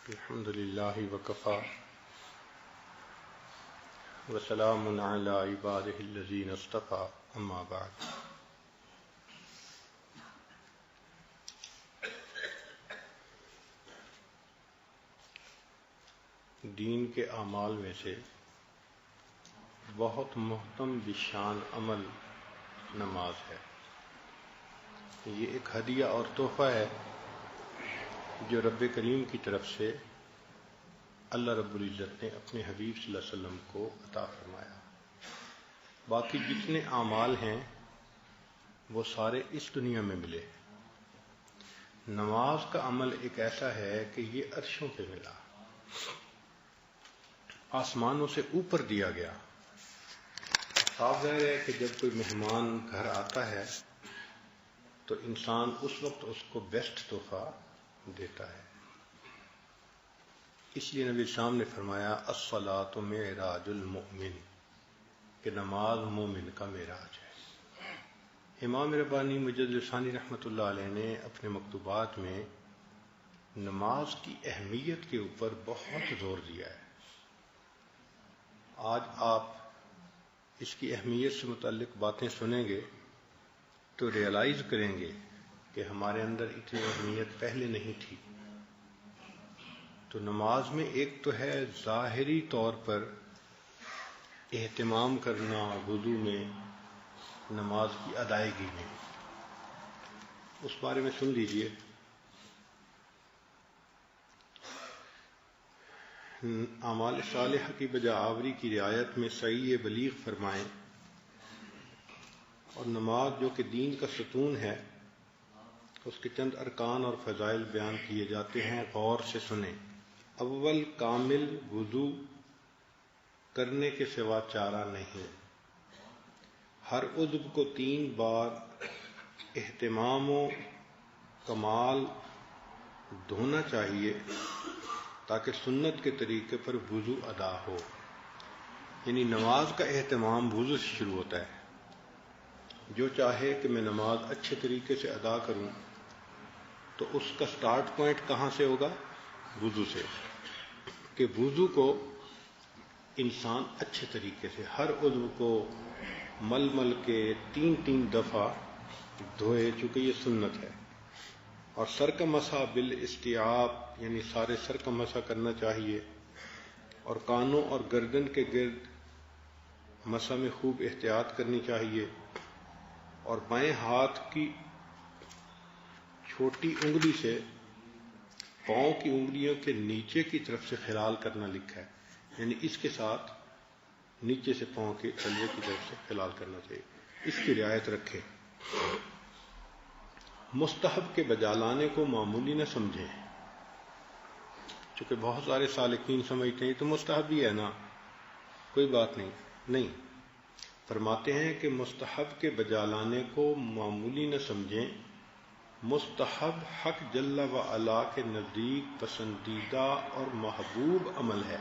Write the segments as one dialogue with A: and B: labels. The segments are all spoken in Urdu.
A: الحمد للہ وکفی وسلام علی عبادہ الذین اصطفی اما بعد۔ دین کے اعمال میں سے بہت محترم بشان عمل نماز ہے۔ یہ ایک ہدیہ اور تحفہ ہے جو رب کریم کی طرف سے اللہ رب العزت نے اپنے حبیب صلی اللہ علیہ وسلم کو عطا فرمایا۔ باقی جتنے اعمال ہیں وہ سارے اس دنیا میں ملے۔ نماز کا عمل ایک ایسا ہے کہ یہ عرشوں پہ ملا، آسمانوں سے اوپر دیا گیا۔ صاف ظاہر ہے کہ جب کوئی مہمان گھر آتا ہے تو انسان اس وقت اس کو بیسٹ تحفہ دیتا ہے۔ اس لیے نبی السلام نے فرمایا الصلاۃ معراج المؤمن، کہ نماز مومن کا معراج ہے۔ امام ربانی مجدد ثانی رحمۃ اللہ علیہ نے اپنے مکتوبات میں نماز کی اہمیت کے اوپر بہت زور دیا ہے۔ آج آپ اس کی اہمیت سے متعلق باتیں سنیں گے تو ریئلائز کریں گے کہ ہمارے اندر اتنی اہمیت پہلے نہیں تھی۔ تو نماز میں ایک تو ہے ظاہری طور پر اہتمام کرنا وضو میں، نماز کی ادائیگی میں، اس بارے میں سن لیجئے۔ اعمال صالحہ کی بجا آوری کی رعایت میں سعی بلیغ فرمائیں، اور نماز جو کہ دین کا ستون ہے اس کے چند ارکان اور فضائل بیان کیے جاتے ہیں، غور سے سنیں۔ اول، کامل وضو کرنے کے سوا چارہ نہیں۔ ہر عضو کو 3 بار اہتمام و کمال دھونا چاہیے تاکہ سنت کے طریقے پر وضو ادا ہو۔ یعنی نماز کا اہتمام وضو سے شروع ہوتا ہے۔ جو چاہے کہ میں نماز اچھے طریقے سے ادا کروں تو اس کا سٹارٹ پوائنٹ کہاں سے ہوگا؟ وضو سے، کہ وضو کو انسان اچھے طریقے سے ہر عضو کو مل مل کے 3 دفعہ دھوئے، چونکہ یہ سنت ہے۔ اور سر کا مسح بالاستیعاب، یعنی سارے سر کا مسح کرنا چاہیے، اور کانوں اور گردن کے گرد مسح میں خوب احتیاط کرنی چاہیے، اور بائیں ہاتھ کی چھوٹی انگلی سے پاؤں کی انگلیوں کے نیچے کی طرف سے خلال کرنا لکھا ہے، یعنی اس کے ساتھ نیچے سے پاؤں کے تلوے کی طرف سے خلال کرنا چاہیے۔ اس کی رعایت رکھیں۔ مستحب کے بجا لانے کو معمولی نہ سمجھیں، چونکہ بہت سارے سالکین سمجھتے ہیں یہ تو مستحب ہی ہے نا، کوئی بات نہیں۔ فرماتے ہیں کہ مستحب کے بجا لانے کو معمولی نہ سمجھیں۔ مستحب حق جل و علا کے نزدیک پسندیدہ اور محبوب عمل ہے۔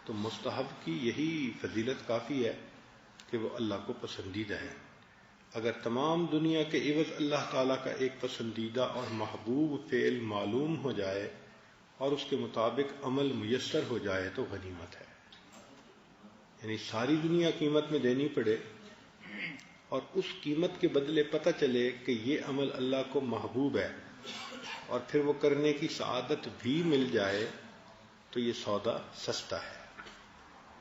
A: تو مستحب کی یہی فضیلت کافی ہے کہ وہ اللہ کو پسندیدہ ہے۔ اگر تمام دنیا کے عوض اللہ تعالیٰ کا ایک پسندیدہ اور محبوب فعل معلوم ہو جائے اور اس کے مطابق عمل میسر ہو جائے تو غنیمت ہے۔ یعنی ساری دنیا قیمت میں دینی پڑے اور اس قیمت کے بدلے پتہ چلے کہ یہ عمل اللہ کو محبوب ہے، اور پھر وہ کرنے کی سعادت بھی مل جائے تو یہ سودا سستا ہے۔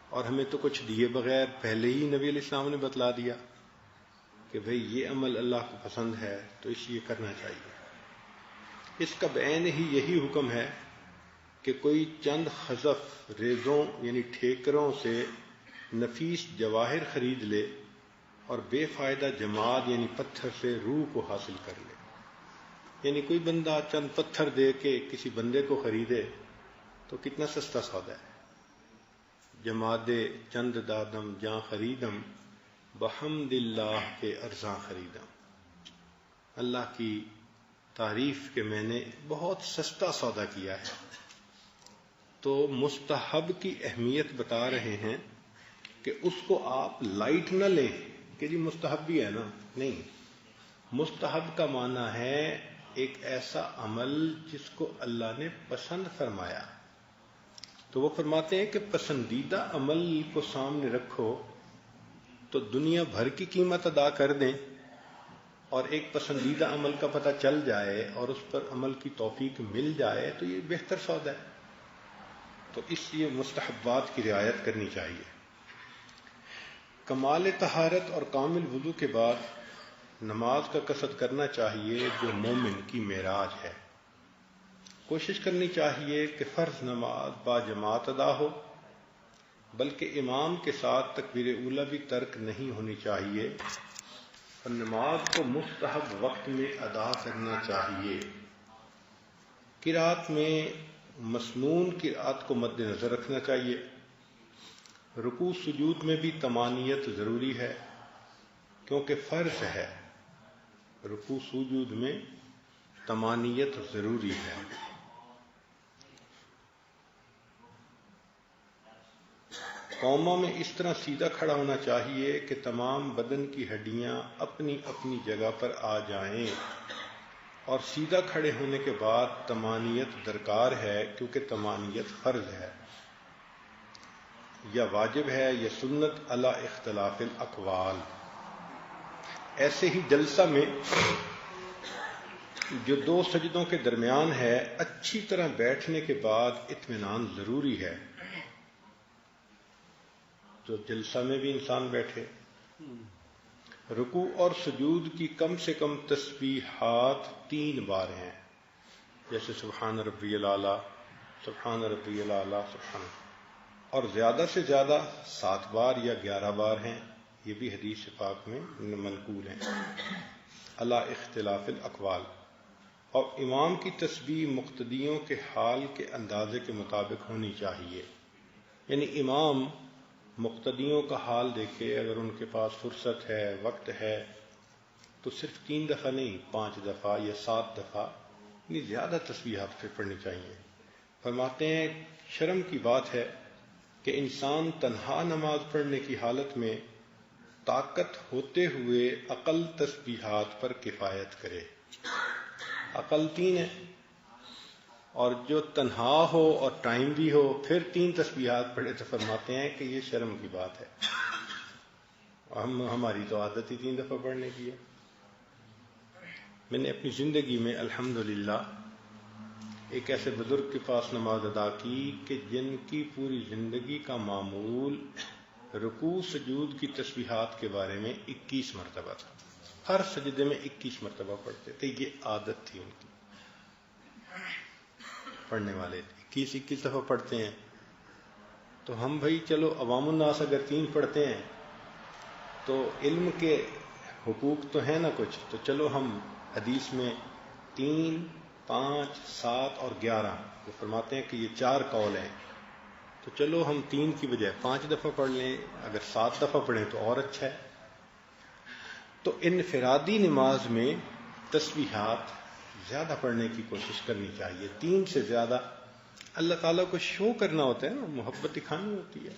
A: اور ہمیں تو کچھ دیے بغیر پہلے ہی نبی علیہ السلام نے بتلا دیا کہ بھئی یہ عمل اللہ کو پسند ہے تو اس لیے کرنا چاہیے۔ اس کا بعین ہی یہی حکم ہے کہ کوئی چند خزف ریزوں یعنی ٹھیکروں سے نفیس جواہر خرید لے اور بے فائدہ جماد یعنی پتھر سے روح کو حاصل کر لے۔ یعنی کوئی بندہ چند پتھر دے کے کسی بندے کو خریدے تو کتنا سستا سودا ہے۔ جماد چند دادم جاں خریدم، بحمد اللہ کے ارزاں خریدم۔ اللہ کی تعریف کہ میں نے بہت سستا سودا کیا ہے۔ تو مستحب کی اہمیت بتا رہے ہیں کہ اس کو آپ لائٹ نہ لیں کہ جی مستحب بھی ہے نا، نہیں۔ مستحب کا معنی ہے ایک ایسا عمل جس کو اللہ نے پسند فرمایا. تو وہ فرماتے ہیں کہ پسندیدہ عمل کو سامنے رکھو تو دنیا بھر کی قیمت ادا کر دیں، اور ایک پسندیدہ عمل کا پتہ چل جائے اور اس پر عمل کی توفیق مل جائے تو یہ بہتر سودا ہے. تو اس لیے مستحبات کی رعایت کرنی چاہیے. کمال طہارت اور کامل وضو کے بعد نماز کا قصد کرنا چاہیے جو مومن کی معراج ہے. کوشش کرنی چاہیے کہ فرض نماز با جماعت ادا ہو، بلکہ امام کے ساتھ تکبیر اولی بھی ترک نہیں ہونی چاہیے، اور نماز کو مستحب وقت میں ادا کرنا چاہیے. قرات میں مسنون قرات کو مد نظر رکھنا چاہیے. رکوع سجود میں بھی طمانینت ضروری ہے کیونکہ فرض ہے. رکوع سجود میں طمانینت ضروری ہے. قوما میں اس طرح سیدھا کھڑا ہونا چاہیے کہ تمام بدن کی ہڈیاں اپنی اپنی جگہ پر آ جائیں، اور سیدھا کھڑے ہونے کے بعد طمانینت درکار ہے کیونکہ طمانینت فرض ہے یا واجب ہے یا سنت علی اختلاف الاقوال. ایسے ہی جلسہ میں جو دو سجدوں کے درمیان ہے اچھی طرح بیٹھنے کے بعد اطمینان ضروری ہے. تو جلسہ میں بھی انسان بیٹھے. رکوع اور سجود کی کم سے کم تسبیحات 3 بار ہیں، جیسے سبحان ربی الاعلیٰ، سبحان ربی الاعلیٰ، سبحان، اور زیادہ سے زیادہ 7 بار یا 11 بار ہیں. یہ بھی حدیث پاک میں منقول ہیں علی اختلاف الاقوال. اور امام کی تسبیح مقتدیوں کے حال کے اندازے کے مطابق ہونی چاہیے. یعنی امام مقتدیوں کا حال دیکھے، اگر ان کے پاس فرصت ہے، وقت ہے، تو صرف 3 دفعہ نہیں، 5 دفعہ یا 7 دفعہ، یعنی زیادہ تسبیحات پھر پڑھنی چاہیے. فرماتے ہیں شرم کی بات ہے کہ انسان تنہا نماز پڑھنے کی حالت میں طاقت ہوتے ہوئے اقل تسبیحات پر کفایت کرے. عقل 3 ہے، اور جو تنہا ہو اور ٹائم بھی ہو پھر 3 تسبیحات پڑھے تو فرماتے ہیں کہ یہ شرم کی بات ہے. ہماری تو عادت ہی 3 دفعہ پڑھنے کی ہے. میں نے اپنی زندگی میں الحمدللہ ایک ایسے بزرگ کے پاس نماز ادا کی کہ جن کی پوری زندگی کا معمول رکوع سجود کی تسبیحات کے بارے میں 21 مرتبہ تھا. ہر سجدے میں 21 مرتبہ پڑھتے تھے. یہ عادت تھی ان کی. پڑھنے والے 21 دفعہ پڑھتے ہیں. تو ہم بھائی چلو عوام الناس اگر 3 پڑھتے ہیں تو علم کے حقوق تو ہیں نا کچھ، تو چلو ہم حدیث میں 3، 5، 7 اور 11 وہ فرماتے ہیں کہ یہ 4 قول ہیں، تو چلو ہم 3 کی بجائے 5 دفعہ پڑھ لیں، اگر 7 دفعہ پڑھیں تو اور اچھا ہے. تو انفرادی نماز میں تسبیحات زیادہ پڑھنے کی کوشش کرنی چاہیے. 3 سے زیادہ. اللہ تعالیٰ کو شو کرنا ہوتا ہے نا، محبت دکھانی ہوتی ہے.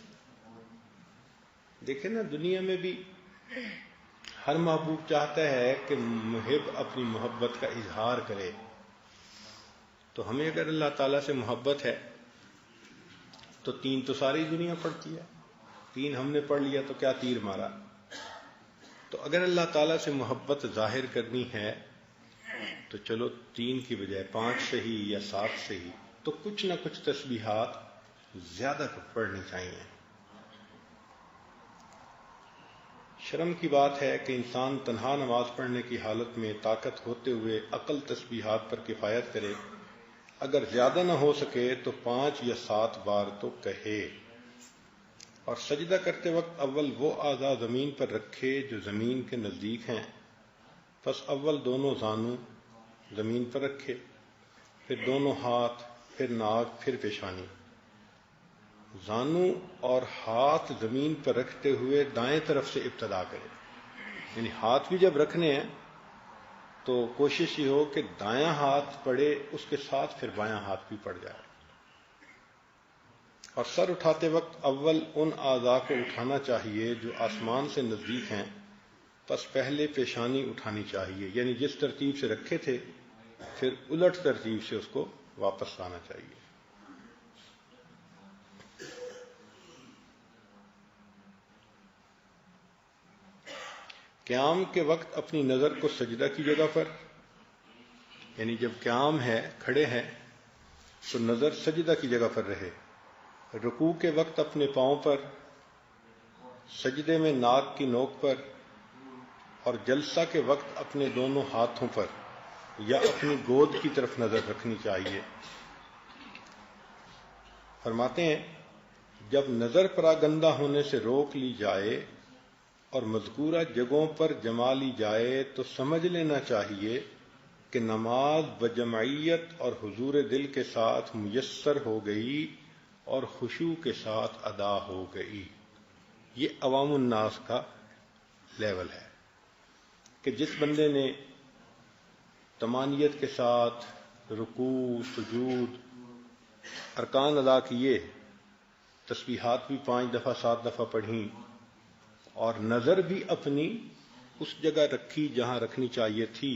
A: دیکھیں نا دنیا میں بھی ہر محبوب چاہتا ہے کہ محب اپنی محبت کا اظہار کرے. تو ہمیں اگر اللہ تعالیٰ سے محبت ہے تو 3 تو ساری دنیا پڑھتی ہے. 3 ہم نے پڑھ لیا تو کیا تیر مارا. تو اگر اللہ تعالیٰ سے محبت ظاہر کرنی ہے تو چلو 3 کی بجائے 5 صحیح یا 7 صحیح، تو کچھ نہ کچھ تسبیحات زیادہ پڑھنی چاہیے. شرم کی بات ہے کہ انسان تنہا نماز پڑھنے کی حالت میں طاقت ہوتے ہوئے اقل تسبیحات پر کفایت کرے. اگر زیادہ نہ ہو سکے تو 5 یا 7 بار تو کہے. اور سجدہ کرتے وقت اول وہ اعضاء زمین پر رکھے جو زمین کے نزدیک ہیں. پس اول دونوں زانو زمین پر رکھے، پھر دونوں ہاتھ، پھر ناک، پھر پیشانی. زانو اور ہاتھ زمین پر رکھتے ہوئے دائیں طرف سے ابتدا کرے. یعنی ہاتھ بھی جب رکھنے ہیں تو کوشش یہ ہو کہ دایاں ہاتھ پڑے، اس کے ساتھ پھر بایاں ہاتھ بھی پڑ جائے. اور سر اٹھاتے وقت اول ان اعضاء کو اٹھانا چاہیے جو آسمان سے نزدیک ہیں، پس پہلے پیشانی اٹھانی چاہیے. یعنی جس ترتیب سے رکھے تھے پھر الٹ ترتیب سے اس کو واپس لانا چاہیے. قیام کے وقت اپنی نظر کو سجدہ کی جگہ پر، یعنی جب قیام ہے، کھڑے ہیں، تو نظر سجدہ کی جگہ پر رہے. رکوع کے وقت اپنے پاؤں پر، سجدے میں ناک کی نوک پر، اور جلسہ کے وقت اپنے دونوں ہاتھوں پر یا اپنی گود کی طرف نظر رکھنی چاہیے. فرماتے ہیں جب نظر پراگندہ ہونے سے روک لی جائے اور مذکورہ جگہوں پر جما لی جائے تو سمجھ لینا چاہیے کہ نماز بجمعیت اور حضور دل کے ساتھ میسر ہو گئی اور خشوع کے ساتھ ادا ہو گئی. یہ عوام الناس کا لیول ہے کہ جس بندے نے طمانیت کے ساتھ رکوع، سجود، ارکان ادا کیے، تسبیحات بھی 5 دفعہ 7 دفعہ پڑھیں اور نظر بھی اپنی اس جگہ رکھی جہاں رکھنی چاہیے تھی،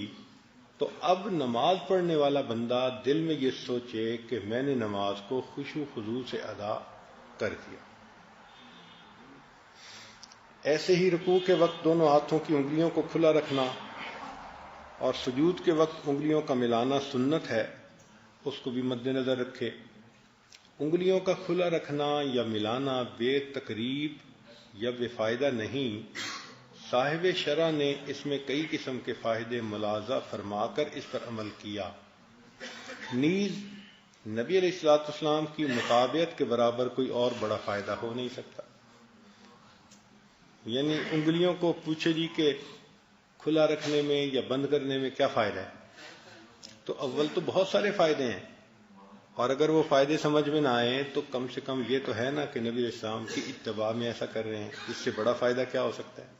A: تو اب نماز پڑھنے والا بندہ دل میں یہ سوچے کہ میں نے نماز کو خشوع خضوع سے ادا کر دیا. ایسے ہی رکوع کے وقت دونوں ہاتھوں کی انگلیوں کو کھلا رکھنا اور سجود کے وقت انگلیوں کا ملانا سنت ہے، اس کو بھی مد نظر رکھے. انگلیوں کا کھلا رکھنا یا ملانا بے تقریب یا بے فائدہ نہیں. صاحب شرع نے اس میں کئی قسم کے فائدے ملاحظہ فرما کر اس پر عمل کیا. نیز نبی علیہ الصلوۃ والسلام کی مطابعت کے برابر کوئی اور بڑا فائدہ ہو نہیں سکتا. یعنی انگلیوں کو پوچھے جی کہ کھلا رکھنے میں یا بند کرنے میں کیا فائدہ ہے، تو اول تو بہت سارے فائدے ہیں، اور اگر وہ فائدے سمجھ میں نہ آئے تو کم سے کم یہ تو ہے نا کہ نبی علیہ السلام کی اتباع میں ایسا کر رہے ہیں. اس سے بڑا فائدہ کیا ہو سکتا ہے؟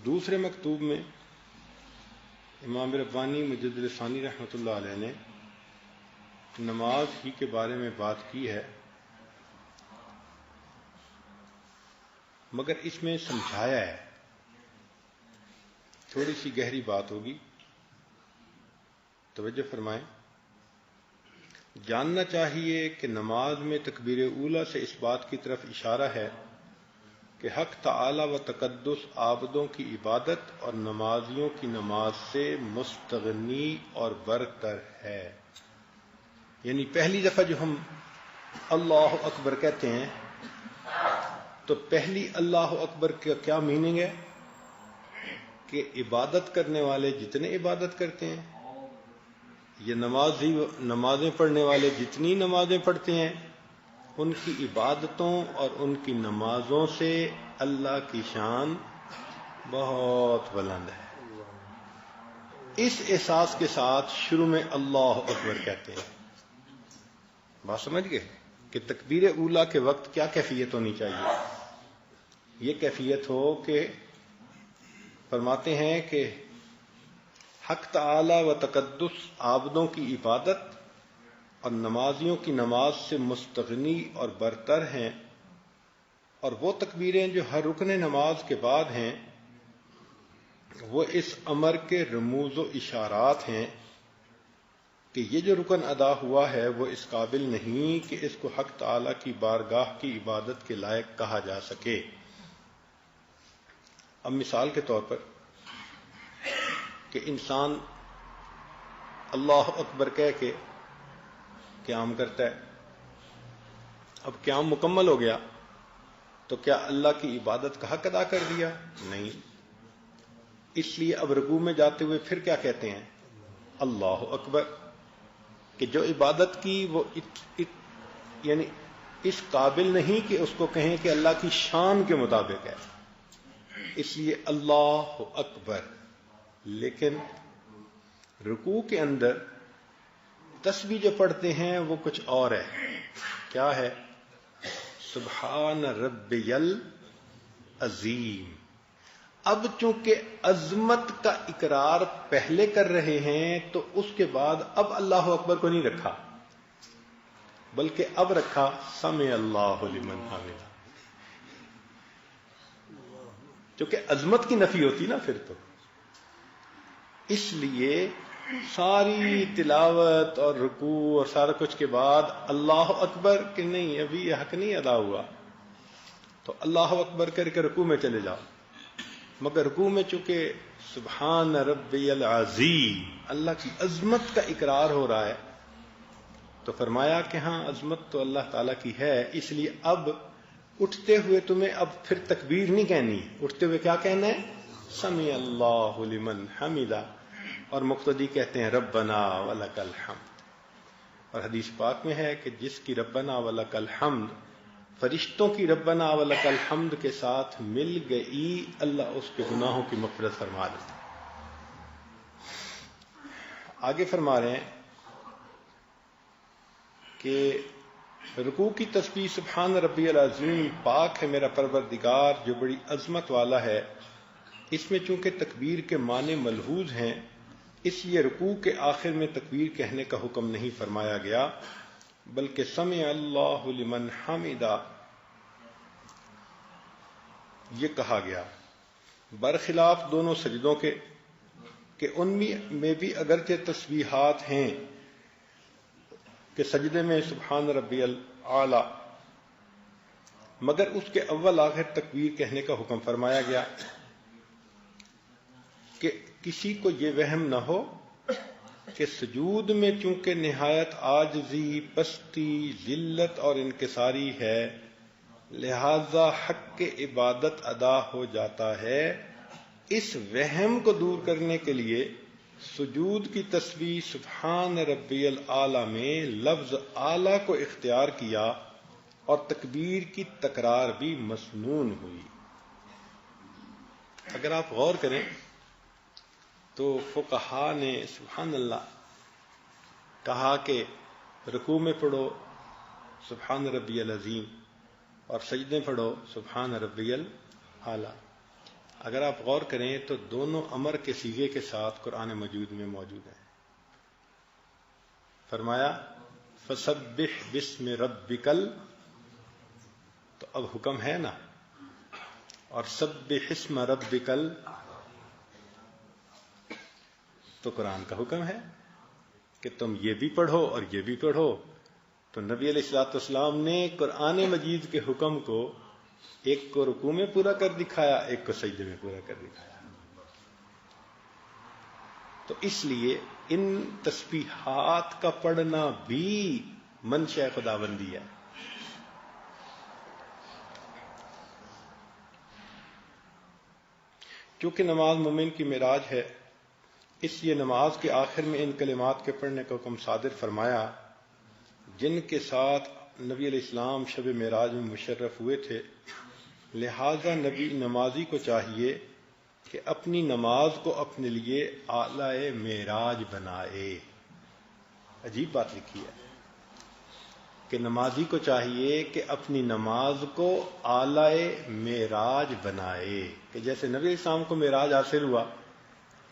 A: دوسرے مکتوب میں امام ربانی مجدد ثانی رحمۃ اللہ علیہ نے نماز ہی کے بارے میں بات کی ہے، مگر اس میں سمجھایا ہے. تھوڑی سی گہری بات ہوگی، توجہ فرمائیں. جاننا چاہیے کہ نماز میں تکبیر اولیٰ سے اس بات کی طرف اشارہ ہے کہ حق تعالی و تقدس عابدوں کی عبادت اور نمازیوں کی نماز سے مستغنی اور برتر ہے. یعنی پہلی دفعہ جو ہم اللہ اکبر کہتے ہیں تو پہلی اللہ اکبر کا کیا میننگ ہے کہ عبادت کرنے والے جتنے عبادت کرتے ہیں، یہ نمازیں پڑھنے والے جتنی نمازیں پڑھتے ہیں، ان کی عبادتوں اور ان کی نمازوں سے اللہ کی شان بہت بلند ہے. اس احساس کے ساتھ شروع میں اللہ اکبر کہتے ہیں. بات سمجھ گئے کہ تکبیر اولیٰ کے وقت کیا کیفیت ہونی چاہیے؟ یہ کیفیت ہو کہ فرماتے ہیں کہ حق تعالی و تقدس عابدوں کی عبادت اور نمازیوں کی نماز سے مستغنی اور برتر ہیں، اور وہ تکبیریں جو ہر رکن نماز کے بعد ہیں وہ اس امر کے رموز و اشارات ہیں کہ یہ جو رکن ادا ہوا ہے وہ اس قابل نہیں کہ اس کو حق تعالی کی بارگاہ کی عبادت کے لائق کہا جا سکے. اب مثال کے طور پر کہ انسان اللہ اکبر کہہ کے قیام کرتا ہے. اب قیام مکمل ہو گیا تو کیا اللہ کی عبادت کا حق ادا کر دیا؟ نہیں. اس لیے اب رکوع میں جاتے ہوئے پھر کیا کہتے ہیں؟ اللہ اکبر. کہ جو عبادت کی وہ یعنی اس قابل نہیں کہ اس کو کہیں کہ اللہ کی شان کے مطابق ہے، اس لیے اللہ اکبر. لیکن رکوع کے اندر تسبیح جو پڑھتے ہیں وہ کچھ اور ہے. کیا ہے؟ سبحان ربی العظیم. اب چونکہ عظمت کا اقرار پہلے کر رہے ہیں تو اس کے بعد اب اللہ اکبر کو نہیں رکھا، بلکہ اب رکھا سمع اللہ لمن حمدہ. چونکہ عظمت کی نفی ہوتی نا پھر تو، اس لیے ساری تلاوت اور رکوع اور سارا کچھ کے بعد اللہ اکبر کہ نہیں، ابھی یہ حق نہیں ادا ہوا، تو اللہ اکبر کر کے رکوع میں چلے جاؤ. مگر رکوع میں چونکہ سبحان ربی العظیم اللہ کی عظمت کا اقرار ہو رہا ہے، تو فرمایا کہ ہاں عظمت تو اللہ تعالیٰ کی ہے، اس لیے اب اٹھتے ہوئے تمہیں اب پھر تکبیر نہیں کہنی، اٹھتے ہوئے کیا کہنا ہے؟ سمع اللہ لمن حمدہ. اور مقتدی کہتے ہیں ربنا ولک الحمد. اور حدیث پاک میں ہے کہ جس کی ربنا ولک الحمد فرشتوں کی ربنا ولک الحمد کے ساتھ مل گئی، اللہ اس کے گناہوں کی مغفرت فرما دیتا. آگے فرما رہے ہیں کہ رکوع کی تسبیح سبحان ربی العظیم پاک ہے میرا پروردگار جو بڑی عظمت والا ہے. اس میں چونکہ تکبیر کے معنی ملحوظ ہیں، اس لیے رکوع کے آخر میں تکبیر کہنے کا حکم نہیں فرمایا گیا، بلکہ سمع اللہ لمن حمدہ یہ کہا گیا. برخلاف دونوں سجدوں کے کہ ان میں بھی اگرچہ تسبیحات ہیں کہ سجدے میں سبحان ربی الاعلی، مگر اس کے اول آخر تکبیر کہنے کا حکم فرمایا گیا کہ کسی کو یہ وہم نہ ہو کہ سجود میں چونکہ نہایت عاجزی، پستی، ذلت اور انکساری ہے، لہذا حق کے عبادت ادا ہو جاتا ہے. اس وہم کو دور کرنے کے لیے سجود کی تسبیح سبحان ربی الاعلی میں لفظ اعلی کو اختیار کیا اور تکبیر کی تکرار بھی مسنون ہوئی. اگر آپ غور کریں تو فقہا نے سبحان اللہ کہا کہ رکوع میں پڑھو سبحان ربی العظیم اور سجدے پڑھو سبحان ربی الاعلی. اگر آپ غور کریں تو دونوں امر کے صیغے کے ساتھ قرآن مجید میں موجود ہیں. فرمایا فسبح باسم ربک تو اب حکم ہے نا، اور سبح اسم ربک تو قرآن کا حکم ہے کہ تم یہ بھی پڑھو اور یہ بھی پڑھو. تو نبی علیہ الصلوۃ والسلام نے قرآن مجید کے حکم کو ایک کو رکوع میں پورا کر دکھایا، ایک کو سجدے میں پورا کر دکھایا. تو اس لیے ان تسبیحات کا پڑھنا بھی منشاء خداوندی ہے. چونکہ نماز مومن کی معراج ہے، اس لیے نماز کے آخر میں ان کلمات کے پڑھنے کا حکم صادر فرمایا جن کے ساتھ نبی علیہ السلام شب معراج میں مشرف ہوئے تھے. لہذا نبی نمازی کو چاہیے کہ اپنی نماز کو اپنے لیے اعلی معراج بنائے. عجیب بات لکھی ہے کہ نمازی کو چاہیے کہ اپنی نماز کو اعلی معراج بنائے، کہ جیسے نبی علیہ السلام کو معراج حاصل ہوا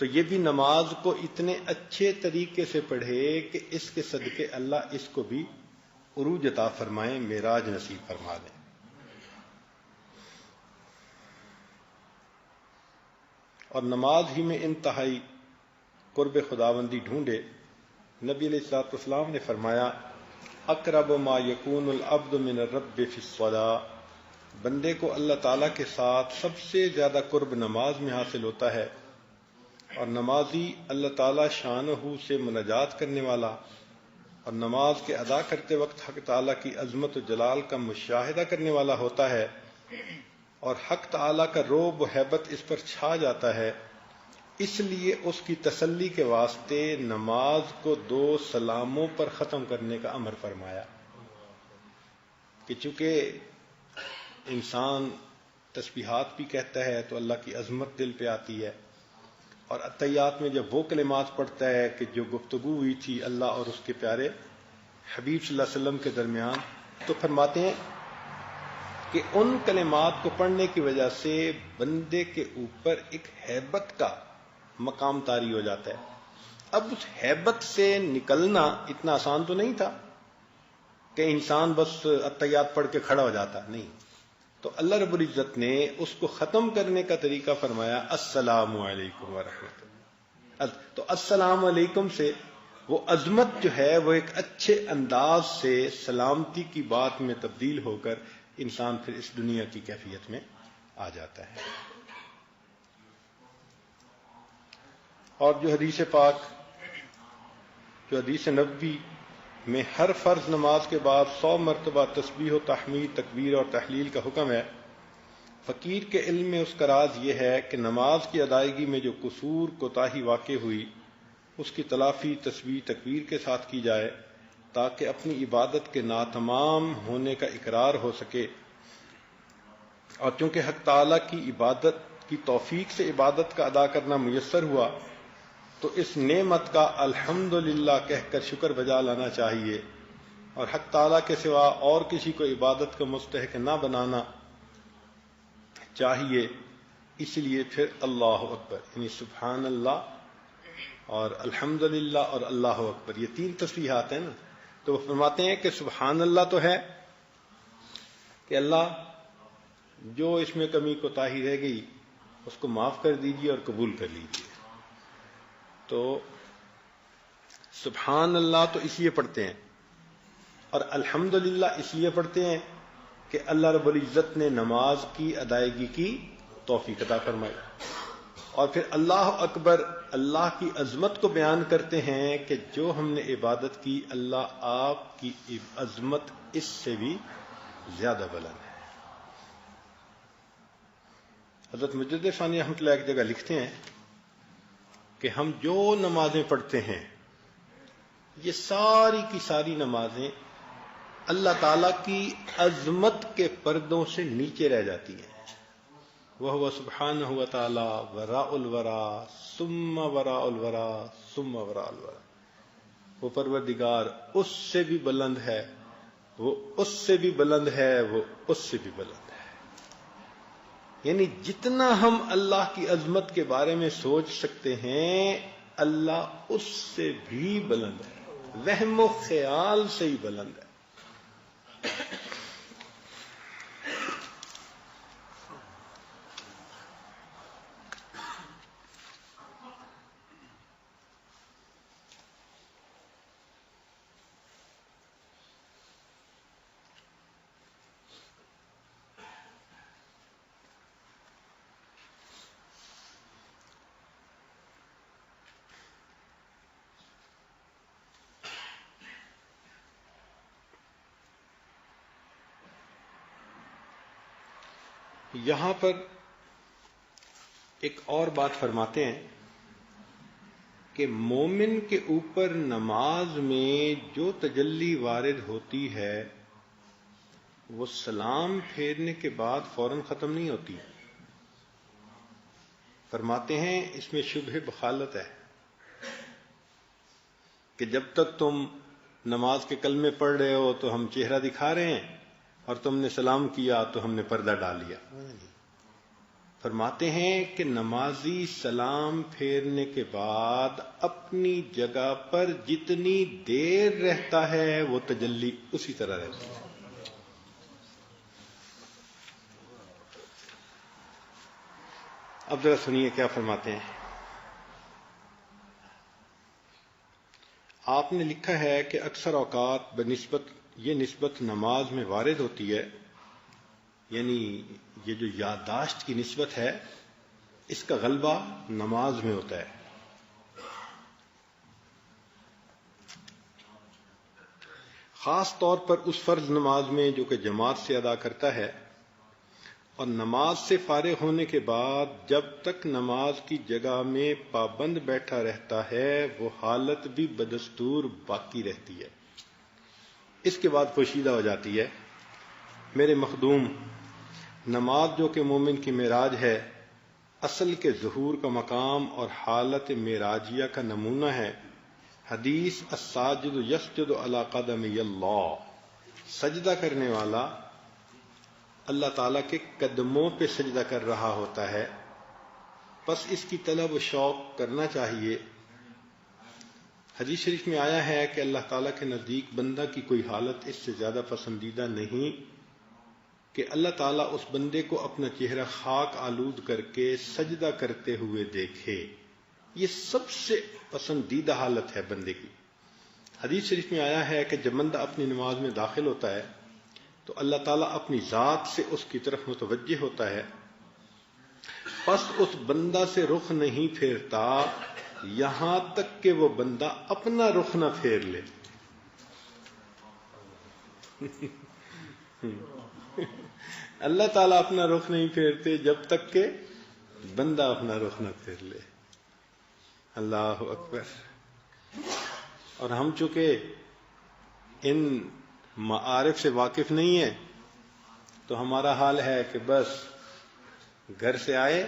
A: تو یہ بھی نماز کو اتنے اچھے طریقے سے پڑھے کہ اس کے صدقے اللہ اس کو بھی عروج عطا فرمائیں، معراج نصیب فرما دیں. اور نماز ہی میں انتہائی قرب خداوندی ڈھونڈے. نبی علیہ الصلوۃ والسلام نے فرمایا اقرب ما یکون العبد من الرب فی الصلاۃ، بندے کو اللہ تعالیٰ کے ساتھ سب سے زیادہ قرب نماز میں حاصل ہوتا ہے. اور نمازی اللہ تعالیٰ شانہ سے مناجات کرنے والا اور نماز کے ادا کرتے وقت حق تعالیٰ کی عظمت و جلال کا مشاہدہ کرنے والا ہوتا ہے، اور حق تعالیٰ کا رعب و ہیبت اس پر چھا جاتا ہے. اس لیے اس کی تسلی کے واسطے نماز کو 2 سلاموں پر ختم کرنے کا امر فرمایا کہ چونکہ انسان تسبیحات بھی کہتا ہے تو اللہ کی عظمت دل پہ آتی ہے، اور اتحیات میں جب وہ کلمات پڑھتا ہے کہ جو گفتگو ہوئی تھی اللہ اور اس کے پیارے حبیب صلی اللہ علیہ وسلم کے درمیان، تو فرماتے ہیں کہ ان کلمات کو پڑھنے کی وجہ سے بندے کے اوپر ایک ہیبت کا مقام طاری ہو جاتا ہے. اب اس ہیبت سے نکلنا اتنا آسان تو نہیں تھا کہ انسان بس التحیات پڑھ کے کھڑا ہو جاتا، نہیں. تو اللہ رب العزت نے اس کو ختم کرنے کا طریقہ فرمایا السلام علیکم ورحمۃ اللہ. تو السلام علیکم سے وہ عظمت جو ہے وہ ایک اچھے انداز سے سلامتی کی بات میں تبدیل ہو کر انسان پھر اس دنیا کی کیفیت میں آ جاتا ہے. اور جو حدیث پاک، جو حدیث نبوی میں ہر فرض نماز کے بعد 100 مرتبہ تسبیح و تحمید، تکبیر اور تحلیل کا حکم ہے، فقیر کے علم میں اس کا راز یہ ہے کہ نماز کی ادائیگی میں جو قصور کوتاہی واقع ہوئی اس کی تلافی تسبیح تکبیر کے ساتھ کی جائے تاکہ اپنی عبادت کے ناتمام ہونے کا اقرار ہو سکے. اور چونکہ حق تعالیٰ کی عبادت کی توفیق سے عبادت کا ادا کرنا میسر ہوا تو اس نعمت کا الحمدللہ کہہ کر شکر بجا لانا چاہیے، اور حق تعالیٰ کے سوا اور کسی کو عبادت کا مستحق نہ بنانا چاہیے. اس لیے پھر اللہ اکبر یعنی سبحان اللہ اور الحمدللہ اور اللہ اکبر یہ 3 تسبیحات ہیں نا. تو وہ فرماتے ہیں کہ سبحان اللہ تو ہے کہ اللہ جو اس میں کمی کوتاہی رہ گئی اس کو معاف کر دیجیے اور قبول کر لیجیے. تو سبحان اللہ تو اس لیے پڑھتے ہیں اور الحمدللہ اس لیے پڑھتے ہیں کہ اللہ رب العزت نے نماز کی ادائیگی کی توفیق عطا فرمائی. اور پھر اللہ اکبر اللہ کی عظمت کو بیان کرتے ہیں کہ جو ہم نے عبادت کی اللہ آپ کی عظمت اس سے بھی زیادہ بلند ہے. حضرت مجدد ثانی رحمۃ اللہ ایک جگہ لکھتے ہیں کہ ہم جو نمازیں پڑھتے ہیں یہ ساری کی ساری نمازیں اللہ تعالیٰ کی عظمت کے پردوں سے نیچے رہ جاتی ہیں. وَهُوَ سُبْحَانَهُ وَتَعَالَى وَرَاءُ الْوَرَى ثُمَّ وَرَاءُ الْوَرَى ثُمَّ وَرَاءُ الْوَرَى. وہ پروردگار اس سے بھی بلند ہے، وہ اس سے بھی بلند ہے، وہ اس سے بھی بلند ہے. یعنی جتنا ہم اللہ کی عظمت کے بارے میں سوچ سکتے ہیں اللہ اس سے بھی بلند ہے، وہم و خیال سے ہی بلند ہے. یہاں پر ایک اور بات فرماتے ہیں کہ مومن کے اوپر نماز میں جو تجلی وارد ہوتی ہے وہ سلام پھیرنے کے بعد فوراً ختم نہیں ہوتی. فرماتے ہیں اس میں شبہ بخالت ہے کہ جب تک تم نماز کے کلمے پڑھ رہے ہو تو ہم چہرہ دکھا رہے ہیں اور تم نے سلام کیا تو ہم نے پردہ ڈال لیا. فرماتے ہیں کہ نمازی سلام پھیرنے کے بعد اپنی جگہ پر جتنی دیر رہتا ہے وہ تجلی اسی طرح رہتی ہے. اب ذرا سنیے کیا فرماتے ہیں. آپ نے لکھا ہے کہ اکثر اوقات بنسبت یہ نسبت نماز میں وارد ہوتی ہے، یعنی یہ جو یادداشت کی نسبت ہے اس کا غلبہ نماز میں ہوتا ہے. خاص طور پر اس فرض نماز میں جو کہ جماعت سے ادا کرتا ہے، اور نماز سے فارغ ہونے کے بعد جب تک نماز کی جگہ میں پابند بیٹھا رہتا ہے وہ حالت بھی بدستور باقی رہتی ہے. اس کے بعد پوشیدہ ہو جاتی ہے. میرے مخدوم، نماز جو کہ مومن کی معراج ہے، اصل کے ظہور کا مقام اور حالت معراجیہ کا نمونہ ہے. حدیث الساجد یسجد علی قدمی اللہ، سجدہ کرنے والا اللہ تعالیٰ کے قدموں پہ سجدہ کر رہا ہوتا ہے، بس اس کی طلب و شوق کرنا چاہیے۔ حدیث شریف میں آیا ہے کہ اللہ تعالیٰ کے نزدیک بندہ کی کوئی حالت اس سے زیادہ پسندیدہ نہیں کہ اللہ تعالیٰ اس بندے کو اپنا چہرہ خاک آلود کر کے سجدہ کرتے ہوئے دیکھے۔ یہ سب سے پسندیدہ حالت ہے بندے کی۔ حدیث شریف میں آیا ہے کہ جب بندہ اپنی نماز میں داخل ہوتا ہے تو اللہ تعالیٰ اپنی ذات سے اس کی طرف متوجہ ہوتا ہے، پس اس بندہ سے رخ نہیں پھیرتا یہاں تک کہ وہ بندہ اپنا رخ نہ پھیر لے۔ اللہ تعالیٰ اپنا رخ نہیں پھیرتے جب تک کہ بندہ اپنا رخ نہ پھیر لے۔ اللہ اکبر۔ اور ہم چونکہ ان معارف سے واقف نہیں ہیں تو ہمارا حال ہے کہ بس گھر سے آئے،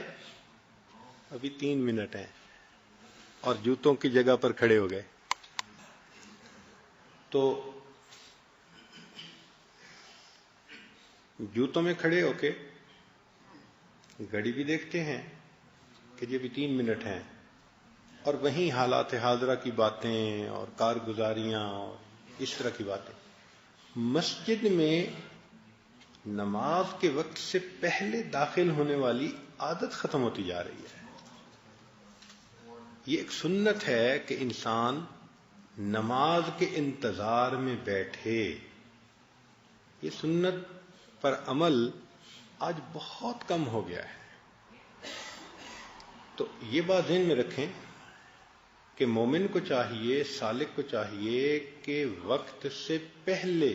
A: ابھی 3 منٹ ہیں اور جوتوں کی جگہ پر کھڑے ہو گئے، تو جوتوں میں کھڑے ہو کے گھڑی بھی دیکھتے ہیں کہ یہ بھی 3 منٹ ہیں، اور وہیں حالات حاضرہ کی باتیں اور کارگزاریاں اور اس طرح کی باتیں۔ مسجد میں نماز کے وقت سے پہلے داخل ہونے والی عادت ختم ہوتی جا رہی ہے۔ یہ ایک سنت ہے کہ انسان نماز کے انتظار میں بیٹھے۔ یہ سنت پر عمل آج بہت کم ہو گیا ہے۔ تو یہ بات ذہن میں رکھیں کہ مومن کو چاہیے، سالک کو چاہیے کہ وقت سے پہلے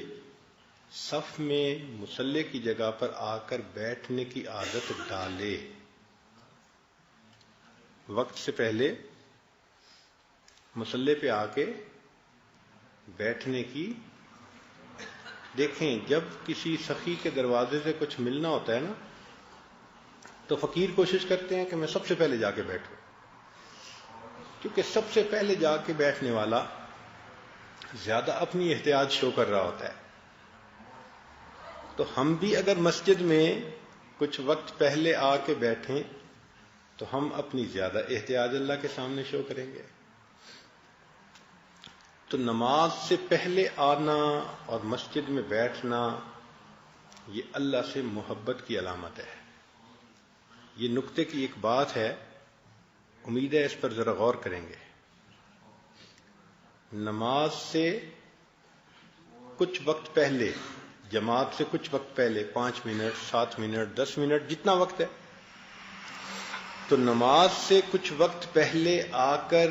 A: صف میں مصلی کی جگہ پر آ کر بیٹھنے کی عادت ڈالے۔ وقت سے پہلے مصلی پہ آ کے بیٹھنے کی، دیکھیں جب کسی سخی کے دروازے سے کچھ ملنا ہوتا ہے نا تو فقیر کوشش کرتے ہیں کہ میں سب سے پہلے جا کے بیٹھوں، کیونکہ سب سے پہلے جا کے بیٹھنے والا زیادہ اپنی احتیاط شو کر رہا ہوتا ہے۔ تو ہم بھی اگر مسجد میں کچھ وقت پہلے آ کے بیٹھیں تو ہم اپنی زیادہ احتیاط اللہ کے سامنے شو کریں گے۔ تو نماز سے پہلے آنا اور مسجد میں بیٹھنا یہ اللہ سے محبت کی علامت ہے۔ یہ نقطے کی ایک بات ہے، امید ہے اس پر ذرا غور کریں گے۔ نماز سے کچھ وقت پہلے، جماعت سے کچھ وقت پہلے، 5 منٹ، 7 منٹ، 10 منٹ، جتنا وقت ہے، تو نماز سے کچھ وقت پہلے آ کر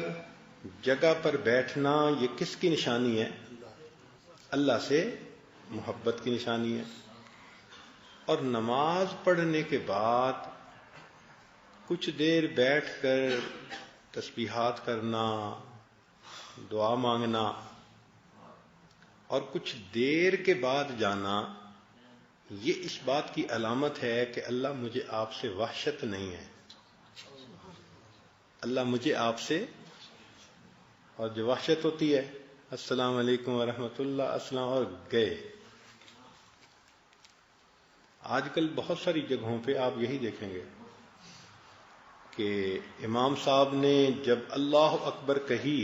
A: جگہ پر بیٹھنا یہ کس کی نشانی ہے؟ اللہ سے محبت کی نشانی ہے۔ اور نماز پڑھنے کے بعد کچھ دیر بیٹھ کر تسبیحات کرنا، دعا مانگنا اور کچھ دیر کے بعد جانا، یہ اس بات کی علامت ہے کہ اللہ مجھے آپ سے وحشت نہیں ہے، اللہ مجھے آپ سے، اور جو وحشت ہوتی ہے السلام علیکم ورحمۃ اللہ، السلام، اور گئے۔ آج کل بہت ساری جگہوں پہ آپ یہی دیکھیں گے کہ امام صاحب نے جب اللہ اکبر کہی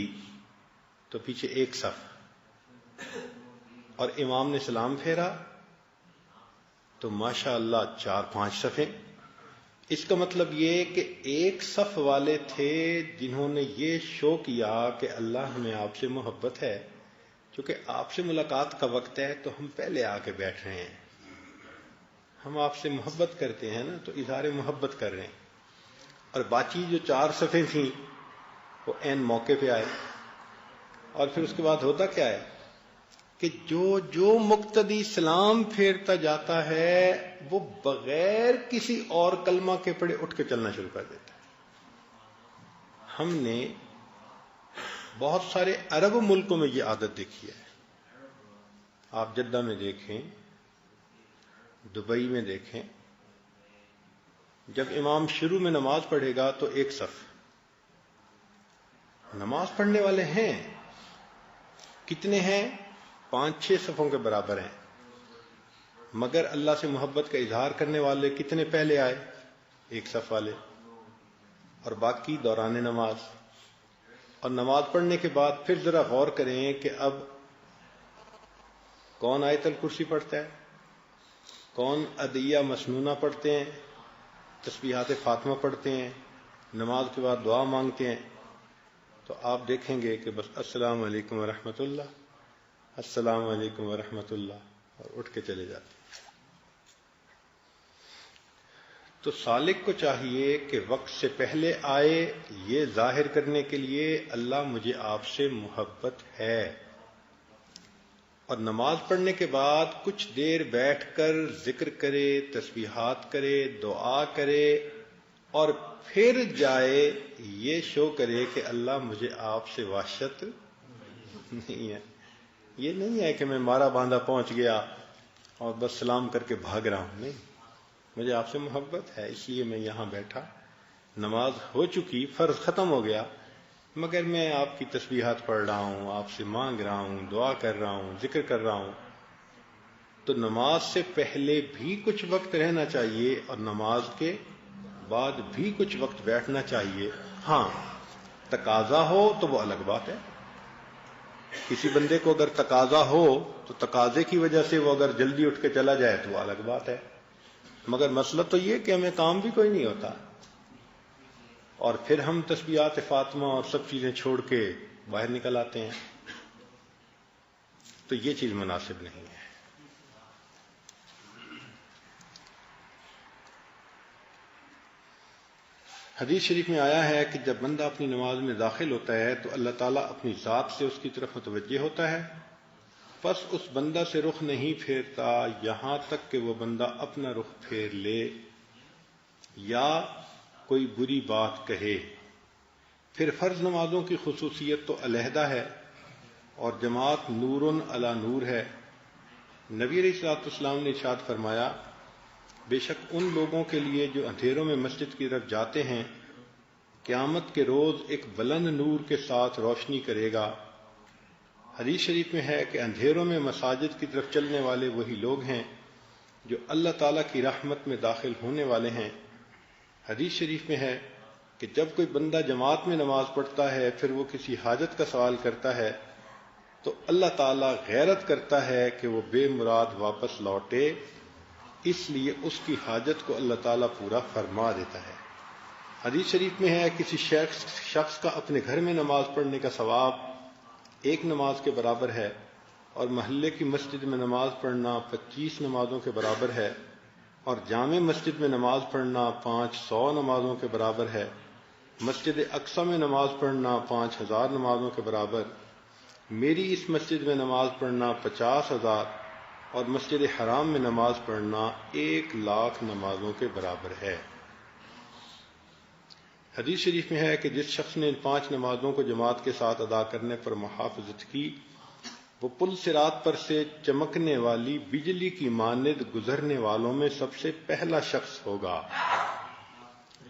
A: تو پیچھے ایک صف، اور امام نے سلام پھیرا تو ماشاء اللہ 4-5 صفیں۔ اس کا مطلب یہ کہ ایک صف والے تھے جنہوں نے یہ شو کیا کہ اللہ ہمیں آپ سے محبت ہے، کیونکہ آپ سے ملاقات کا وقت ہے تو ہم پہلے آ کے بیٹھ رہے ہیں، ہم آپ سے محبت کرتے ہیں نا، تو اظہار محبت کر رہے ہیں۔ اور باقی جو 4 صفیں تھیں وہ عین موقع پہ آئے۔ اور پھر اس کے بعد ہوتا کیا ہے کہ جو مقتدی سلام پھیرتا جاتا ہے وہ بغیر کسی اور کلمہ کے پڑھے اٹھ کے چلنا شروع کر دیتا ہے۔ ہم نے بہت سارے عرب ملکوں میں یہ عادت دیکھی ہے۔ آپ جدہ میں دیکھیں، دبئی میں دیکھیں، جب امام شروع میں نماز پڑھے گا تو ایک صف، نماز پڑھنے والے ہیں کتنے ہیں؟ 5-6 صفوں کے برابر ہیں، مگر اللہ سے محبت کا اظہار کرنے والے کتنے پہلے آئے؟ ایک صف والے، اور باقی دوران نماز. اور نماز پڑھنے کے بعد پھر ذرا غور کریں کہ اب کون آیت الکرسی پڑھتا ہے، کون ادعیہ مسنونہ پڑھتے ہیں، تسبیحات فاطمہ پڑھتے ہیں، نماز کے بعد دعا مانگتے ہیں. تو آپ دیکھیں گے کہ بس السلام علیکم ورحمۃ اللہ، السلام علیکم ورحمۃ اللہ، اور اٹھ کے چلے جاتے ہیں. تو سالک کو چاہیے کہ وقت سے پہلے آئے، یہ ظاہر کرنے کے لیے اللہ مجھے آپ سے محبت ہے، اور نماز پڑھنے کے بعد کچھ دیر بیٹھ کر ذکر کرے، تسبیحات کرے، دعا کرے، اور پھر جائے، یہ شو کرے کہ اللہ مجھے آپ سے وحشت نہیں ہے. یہ نہیں ہے کہ میں مارا باندھا پہنچ گیا اور بس سلام کر کے بھاگ رہا ہوں. نہیں، مجھے آپ سے محبت ہے، اس لیے میں یہاں بیٹھا، نماز ہو چکی، فرض ختم ہو گیا، مگر میں آپ کی تسبیحات پڑھ رہا ہوں، آپ سے مانگ رہا ہوں، دعا کر رہا ہوں، ذکر کر رہا ہوں. تو نماز سے پہلے بھی کچھ وقت رہنا چاہیے اور نماز کے بعد بھی کچھ وقت بیٹھنا چاہیے. ہاں، تقاضا ہو تو وہ الگ بات ہے. کسی بندے کو اگر تقاضا ہو تو تقاضے کی وجہ سے وہ اگر جلدی اٹھ کے چلا جائے تو وہ الگ بات ہے. مگر مسئلہ تو یہ کہ ہمیں کام بھی کوئی نہیں ہوتا، اور پھر ہم تسبیحات فاطمہ اور سب چیزیں چھوڑ کے باہر نکل آتے ہیں، تو یہ چیز مناسب نہیں ہے. حدیث شریف میں آیا ہے کہ جب بندہ اپنی نماز میں داخل ہوتا ہے تو اللہ تعالیٰ اپنی ذات سے اس کی طرف متوجہ ہوتا ہے، پس اس بندہ سے رخ نہیں پھیرتا یہاں تک کہ وہ بندہ اپنا رخ پھیر لے یا کوئی بری بات کہے. پھر فرض نمازوں کی خصوصیت تو علیحدہ ہے، اور جماعت نور علی نور ہے. نبی علیہ الصلوۃ والسلام نے ارشاد فرمایا، بے شک ان لوگوں کے لیے جو اندھیروں میں مسجد کی طرف جاتے ہیں، قیامت کے روز ایک بلند نور کے ساتھ روشنی کرے گا. حدیث شریف میں ہے کہ اندھیروں میں مساجد کی طرف چلنے والے وہی لوگ ہیں جو اللہ تعالیٰ کی رحمت میں داخل ہونے والے ہیں. حدیث شریف میں ہے کہ جب کوئی بندہ جماعت میں نماز پڑھتا ہے پھر وہ کسی حاجت کا سوال کرتا ہے تو اللہ تعالیٰ غیرت کرتا ہے کہ وہ بے مراد واپس لوٹے، اس لیے اس کی حاجت کو اللہ تعالیٰ پورا فرما دیتا ہے. حدیث شریف میں ہے کسی شخص کا اپنے گھر میں نماز پڑھنے کا ثواب ایک نماز کے برابر ہے، اور محلے کی مسجد میں نماز پڑھنا 25 نمازوں کے برابر ہے، اور جامع مسجد میں نماز پڑھنا 500 نمازوں کے برابر ہے. مسجد اقصی میں نماز پڑھنا 5000 نمازوں کے برابر، میری اس مسجد میں نماز پڑھنا 50,000، اور مسجد حرام میں نماز پڑھنا 1,00,000 نمازوں کے برابر ہے. حدیث شریف میں ہے کہ جس شخص نے ان 5 نمازوں کو جماعت کے ساتھ ادا کرنے پر محافظت کی، وہ پل صراط پر سے چمکنے والی بجلی کی مانند گزرنے والوں میں سب سے پہلا شخص ہوگا،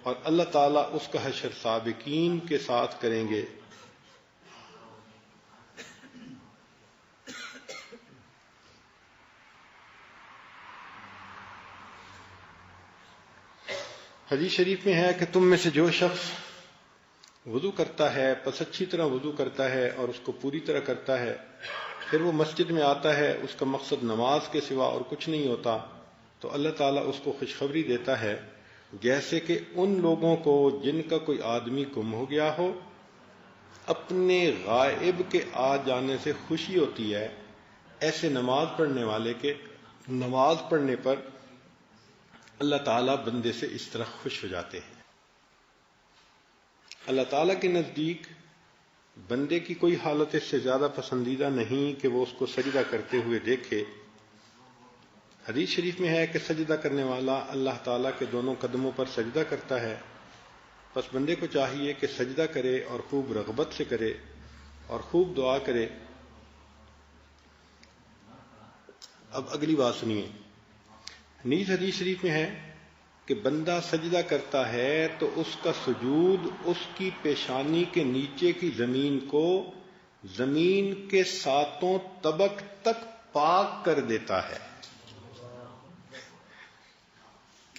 A: اور اللہ تعالیٰ اس کا حشر سابقین کے ساتھ کریں گے. حدیث شریف میں ہے کہ تم میں سے جو شخص وضو کرتا ہے پس اچھی طرح وضو کرتا ہے اور اس کو پوری طرح کرتا ہے، پھر وہ مسجد میں آتا ہے، اس کا مقصد نماز کے سوا اور کچھ نہیں ہوتا، تو اللہ تعالیٰ اس کو خوشخبری دیتا ہے جیسے کہ ان لوگوں کو جن کا کوئی آدمی گم ہو گیا ہو اپنے غائب کے آ جانے سے خوشی ہوتی ہے، ایسے نماز پڑھنے والے کے نماز پڑھنے پر اللہ تعالیٰ بندے سے اس طرح خوش ہو جاتے ہیں. اللہ تعالیٰ کے نزدیک بندے کی کوئی حالت اس سے زیادہ پسندیدہ نہیں کہ وہ اس کو سجدہ کرتے ہوئے دیکھے. حدیث شریف میں ہے کہ سجدہ کرنے والا اللہ تعالیٰ کے دونوں قدموں پر سجدہ کرتا ہے، پس بندے کو چاہیے کہ سجدہ کرے اور خوب رغبت سے کرے اور خوب دعا کرے. اب اگلی بات سنیے. نیز حدیث شریف میں ہے کہ بندہ سجدہ کرتا ہے تو اس کا سجود اس کی پیشانی کے نیچے کی زمین کو زمین کے 7 طبق تک پاک کر دیتا ہے.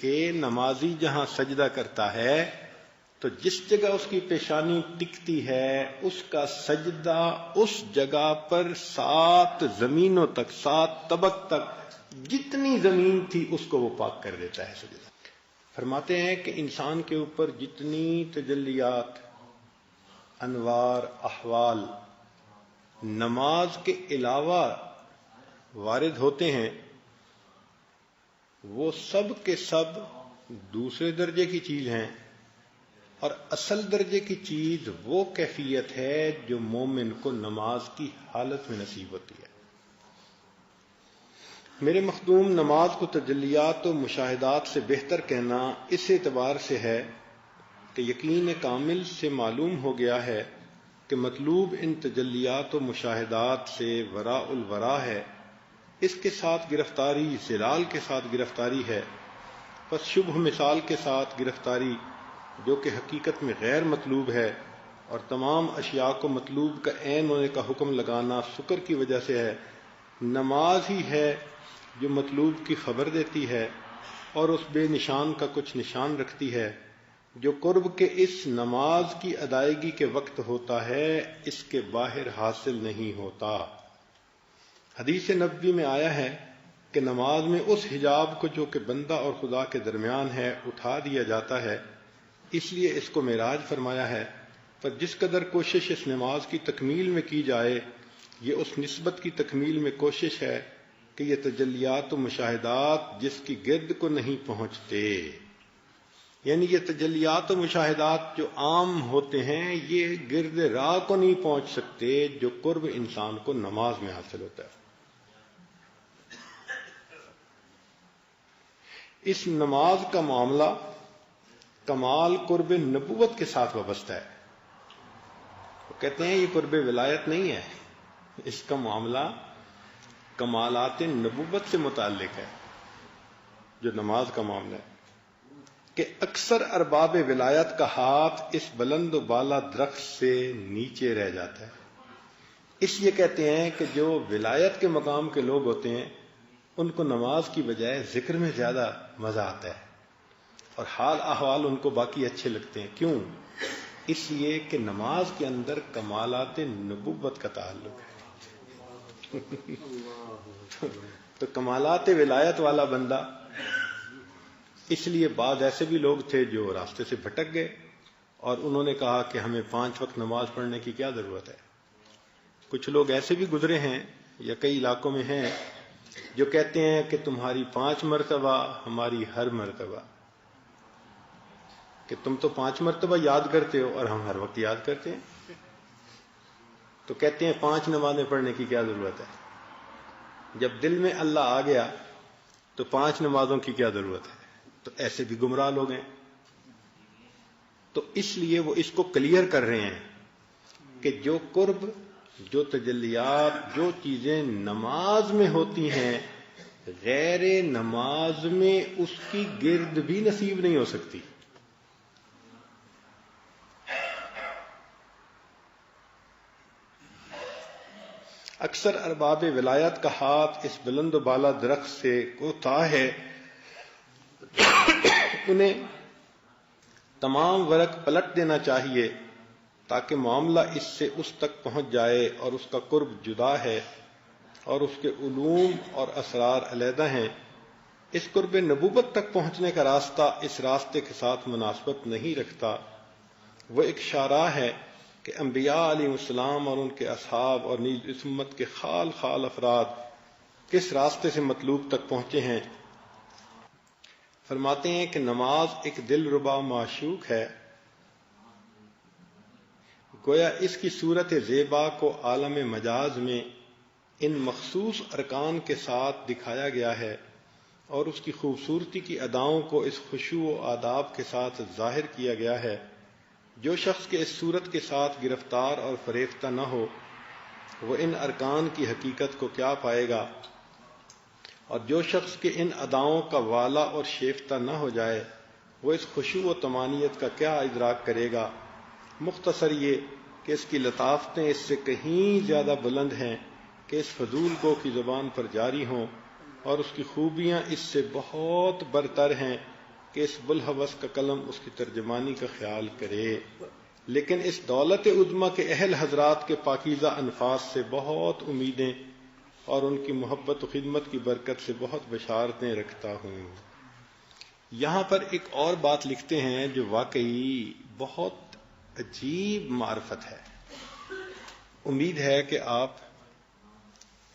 A: کہ نمازی جہاں سجدہ کرتا ہے تو جس جگہ اس کی پیشانی ٹکتی ہے اس کا سجدہ اس جگہ پر 7 زمینوں تک، 7 طبق تک جتنی زمین تھی اس کو وہ پاک کر دیتا ہے سجدہ۔ فرماتے ہیں کہ انسان کے اوپر جتنی تجلیات، انوار، احوال نماز کے علاوہ وارد ہوتے ہیں وہ سب کے سب دوسرے درجے کی چیز ہیں، اور اصل درجے کی چیز وہ کیفیت ہے جو مومن کو نماز کی حالت میں نصیب ہوتی ہے۔ میرے مخدوم، نماز کو تجلیات و مشاہدات سے بہتر کہنا اس اعتبار سے ہے کہ یقین کامل سے معلوم ہو گیا ہے کہ مطلوب ان تجلیات و مشاہدات سے وراء الورا ہے، اس کے ساتھ گرفتاری زلال کے ساتھ گرفتاری ہے، پس شبہ مثال کے ساتھ گرفتاری جو کہ حقیقت میں غیر مطلوب ہے، اور تمام اشیاء کو مطلوب کا عین ہونے کا حکم لگانا شکر کی وجہ سے ہے۔ نماز ہی ہے جو مطلوب کی خبر دیتی ہے اور اس بے نشان کا کچھ نشان رکھتی ہے جو قرب کے اس نماز کی ادائیگی کے وقت ہوتا ہے، اس کے باہر حاصل نہیں ہوتا۔ حدیث نبوی میں آیا ہے کہ نماز میں اس حجاب کو جو کہ بندہ اور خدا کے درمیان ہے اٹھا دیا جاتا ہے، اس لیے اس کو معراج فرمایا ہے۔ پر جس قدر کوشش اس نماز کی تکمیل میں کی جائے، یہ اس نسبت کی تکمیل میں کوشش ہے کہ یہ تجلیات و مشاہدات جس کی گرد کو نہیں پہنچتے، یعنی یہ تجلیات و مشاہدات جو عام ہوتے ہیں یہ گرد راہ کو نہیں پہنچ سکتے جو قرب انسان کو نماز میں حاصل ہوتا ہے۔ اس نماز کا معاملہ کمال قرب نبوت کے ساتھ وابستہ ہے۔ وہ کہتے ہیں یہ قرب ولایت نہیں ہے، اس کا معاملہ کمالات نبوت سے متعلق ہے، جو نماز کا معاملہ ہے کہ اکثر ارباب ولایت کا ہاتھ اس بلند و بالا درخت سے نیچے رہ جاتا ہے۔ اس لیے کہتے ہیں کہ جو ولایت کے مقام کے لوگ ہوتے ہیں ان کو نماز کی بجائے ذکر میں زیادہ مزہ آتا ہے، اور حال احوال ان کو باقی اچھے لگتے ہیں۔ کیوں؟ اس لیے کہ نماز کے اندر کمالات نبوت کا تعلق ہے۔ تو کمالات ولایت والا بندہ، اس لیے بعض ایسے بھی لوگ تھے جو راستے سے بھٹک گئے اور انہوں نے کہا کہ ہمیں 5 وقت نماز پڑھنے کی کیا ضرورت ہے۔ کچھ لوگ ایسے بھی گزرے ہیں یا کئی علاقوں میں ہیں جو کہتے ہیں کہ تمہاری 5 مرتبہ ہماری ہر مرتبہ، کہ تم تو 5 مرتبہ یاد کرتے ہو اور ہم ہر وقت یاد کرتے ہیں، تو کہتے ہیں 5 نمازیں پڑھنے کی کیا ضرورت ہے۔ جب دل میں اللہ آ گیا تو 5 نمازوں کی کیا ضرورت ہے۔ تو ایسے بھی گمراہ لوگ ہیں۔ تو اس لیے وہ اس کو کلیئر کر رہے ہیں کہ جو قرب، جو تجلیات، جو چیزیں نماز میں ہوتی ہیں غیر نماز میں اس کی گرد بھی نصیب نہیں ہو سکتی۔ اکثر ارباب ولایت کا ہاتھ اس بلند و بالا درخت سے کوتا ہے، انہیں تمام ورق پلٹ دینا چاہیے تاکہ معاملہ اس سے اس تک پہنچ جائے، اور اس کا قرب جدا ہے اور اس کے علوم اور اسرار علیحدہ ہیں۔ اس قرب نبوت تک پہنچنے کا راستہ اس راستے کے ساتھ مناسبت نہیں رکھتا۔ وہ ایک شاہراہ ہے کہ انبیاء علیہ السلام اور ان کے اصحاب اور نیز اس امت کے خال خال افراد کس راستے سے مطلوب تک پہنچے ہیں۔ فرماتے ہیں کہ نماز ایک دل ربا معشوق ہے، گویا اس کی صورت زیبا کو عالم مجاز میں ان مخصوص ارکان کے ساتھ دکھایا گیا ہے، اور اس کی خوبصورتی کی اداؤں کو اس خشوع و آداب کے ساتھ ظاہر کیا گیا ہے۔ جو شخص کے اس صورت کے ساتھ گرفتار اور فریفتہ نہ ہو وہ ان ارکان کی حقیقت کو کیا پائے گا، اور جو شخص کے ان اداؤں کا والا اور شیفتہ نہ ہو جائے وہ اس خشوع و طمانیت کا کیا ادراک کرے گا۔ مختصر یہ کہ اس کی لطافتیں اس سے کہیں زیادہ بلند ہیں کہ اس فضول کو کی زبان پر جاری ہوں، اور اس کی خوبیاں اس سے بہت برتر ہیں کہ اس بلحوث کا قلم اس کی ترجمانی کا خیال کرے، لیکن اس دولت عظمی کے اہل حضرات کے پاکیزہ انفاس سے بہت امیدیں اور ان کی محبت و خدمت کی برکت سے بہت بشارتیں رکھتا ہوں۔ یہاں پر ایک اور بات لکھتے ہیں جو واقعی بہت عجیب معرفت ہے۔ امید ہے کہ آپ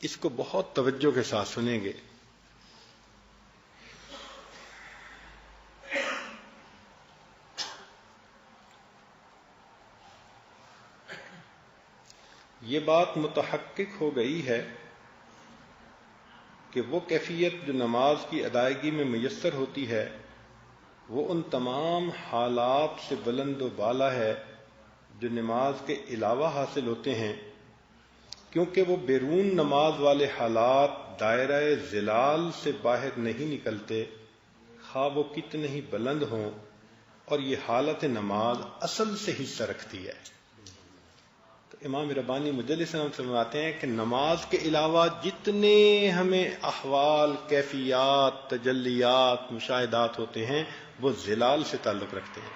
A: اس کو بہت توجہ کے ساتھ سنیں گے۔ یہ بات متحقق ہو گئی ہے کہ وہ کیفیت جو نماز کی ادائیگی میں میسر ہوتی ہے وہ ان تمام حالات سے بلند و بالا ہے جو نماز کے علاوہ حاصل ہوتے ہیں، کیونکہ وہ بیرون نماز والے حالات دائرہ ظلال سے باہر نہیں نکلتے، خواہ وہ کتنے ہی بلند ہوں، اور یہ حالت نماز اصل سے حصہ رکھتی ہے۔ تو امام ربانی مجلس فرماتے ہیں کہ نماز کے علاوہ جتنے ہمیں احوال، کیفیات، تجلیات، مشاہدات ہوتے ہیں وہ ظلال سے تعلق رکھتے ہیں،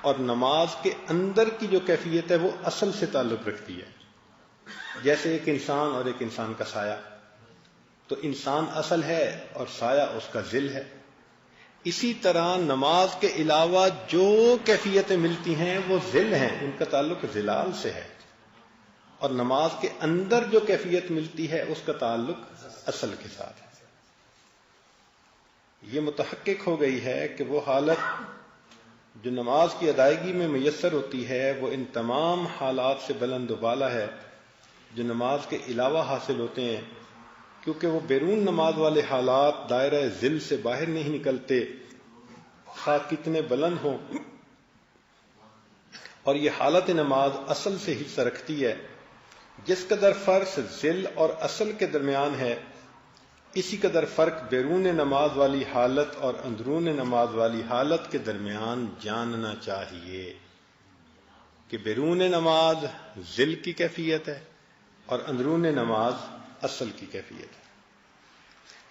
A: اور نماز کے اندر کی جو کیفیت ہے وہ اصل سے تعلق رکھتی ہے۔ جیسے ایک انسان اور ایک انسان کا سایہ، تو انسان اصل ہے اور سایہ اس کا ظل ہے۔ اسی طرح نماز کے علاوہ جو کیفیتیں ملتی ہیں وہ ظل ہیں، ان کا تعلق ظلال سے ہے، اور نماز کے اندر جو کیفیت ملتی ہے اس کا تعلق اصل کے ساتھ ہے۔ یہ متحقق ہو گئی ہے کہ وہ حالت جو نماز کی ادائیگی میں میسر ہوتی ہے وہ ان تمام حالات سے بلند و بالا ہے جو نماز کے علاوہ حاصل ہوتے ہیں، کیونکہ وہ بیرون نماز والے حالات دائرہ ظل سے باہر نہیں نکلتے، خواہ کتنے بلند ہوں، اور یہ حالت نماز اصل سے حصہ رکھتی ہے۔ جس قدر فرق ظل اور اصل کے درمیان ہے، اسی قدر فرق بیرون نماز والی حالت اور اندرون نماز والی حالت کے درمیان جاننا چاہیے کہ بیرون نماز ظل کی کیفیت ہے اور اندرون نماز اصل کی کیفیت ہے۔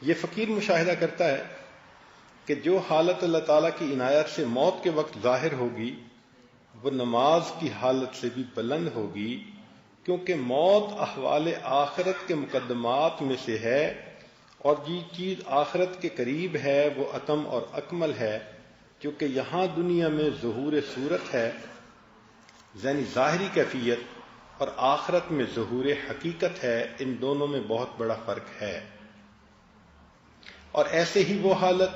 A: یہ فقیر مشاہدہ کرتا ہے کہ جو حالت اللہ تعالیٰ کی عنایت سے موت کے وقت ظاہر ہوگی وہ نماز کی حالت سے بھی بلند ہوگی، کیونکہ موت احوال آخرت کے مقدمات میں سے ہے، اور جی چیز آخرت کے قریب ہے وہ اتم اور اکمل ہے، کیونکہ یہاں دنیا میں ظہور صورت ہے، یعنی ظاہری کیفیت، اور آخرت میں ظہور حقیقت ہے۔ ان دونوں میں بہت بڑا فرق ہے۔ اور ایسے ہی وہ حالت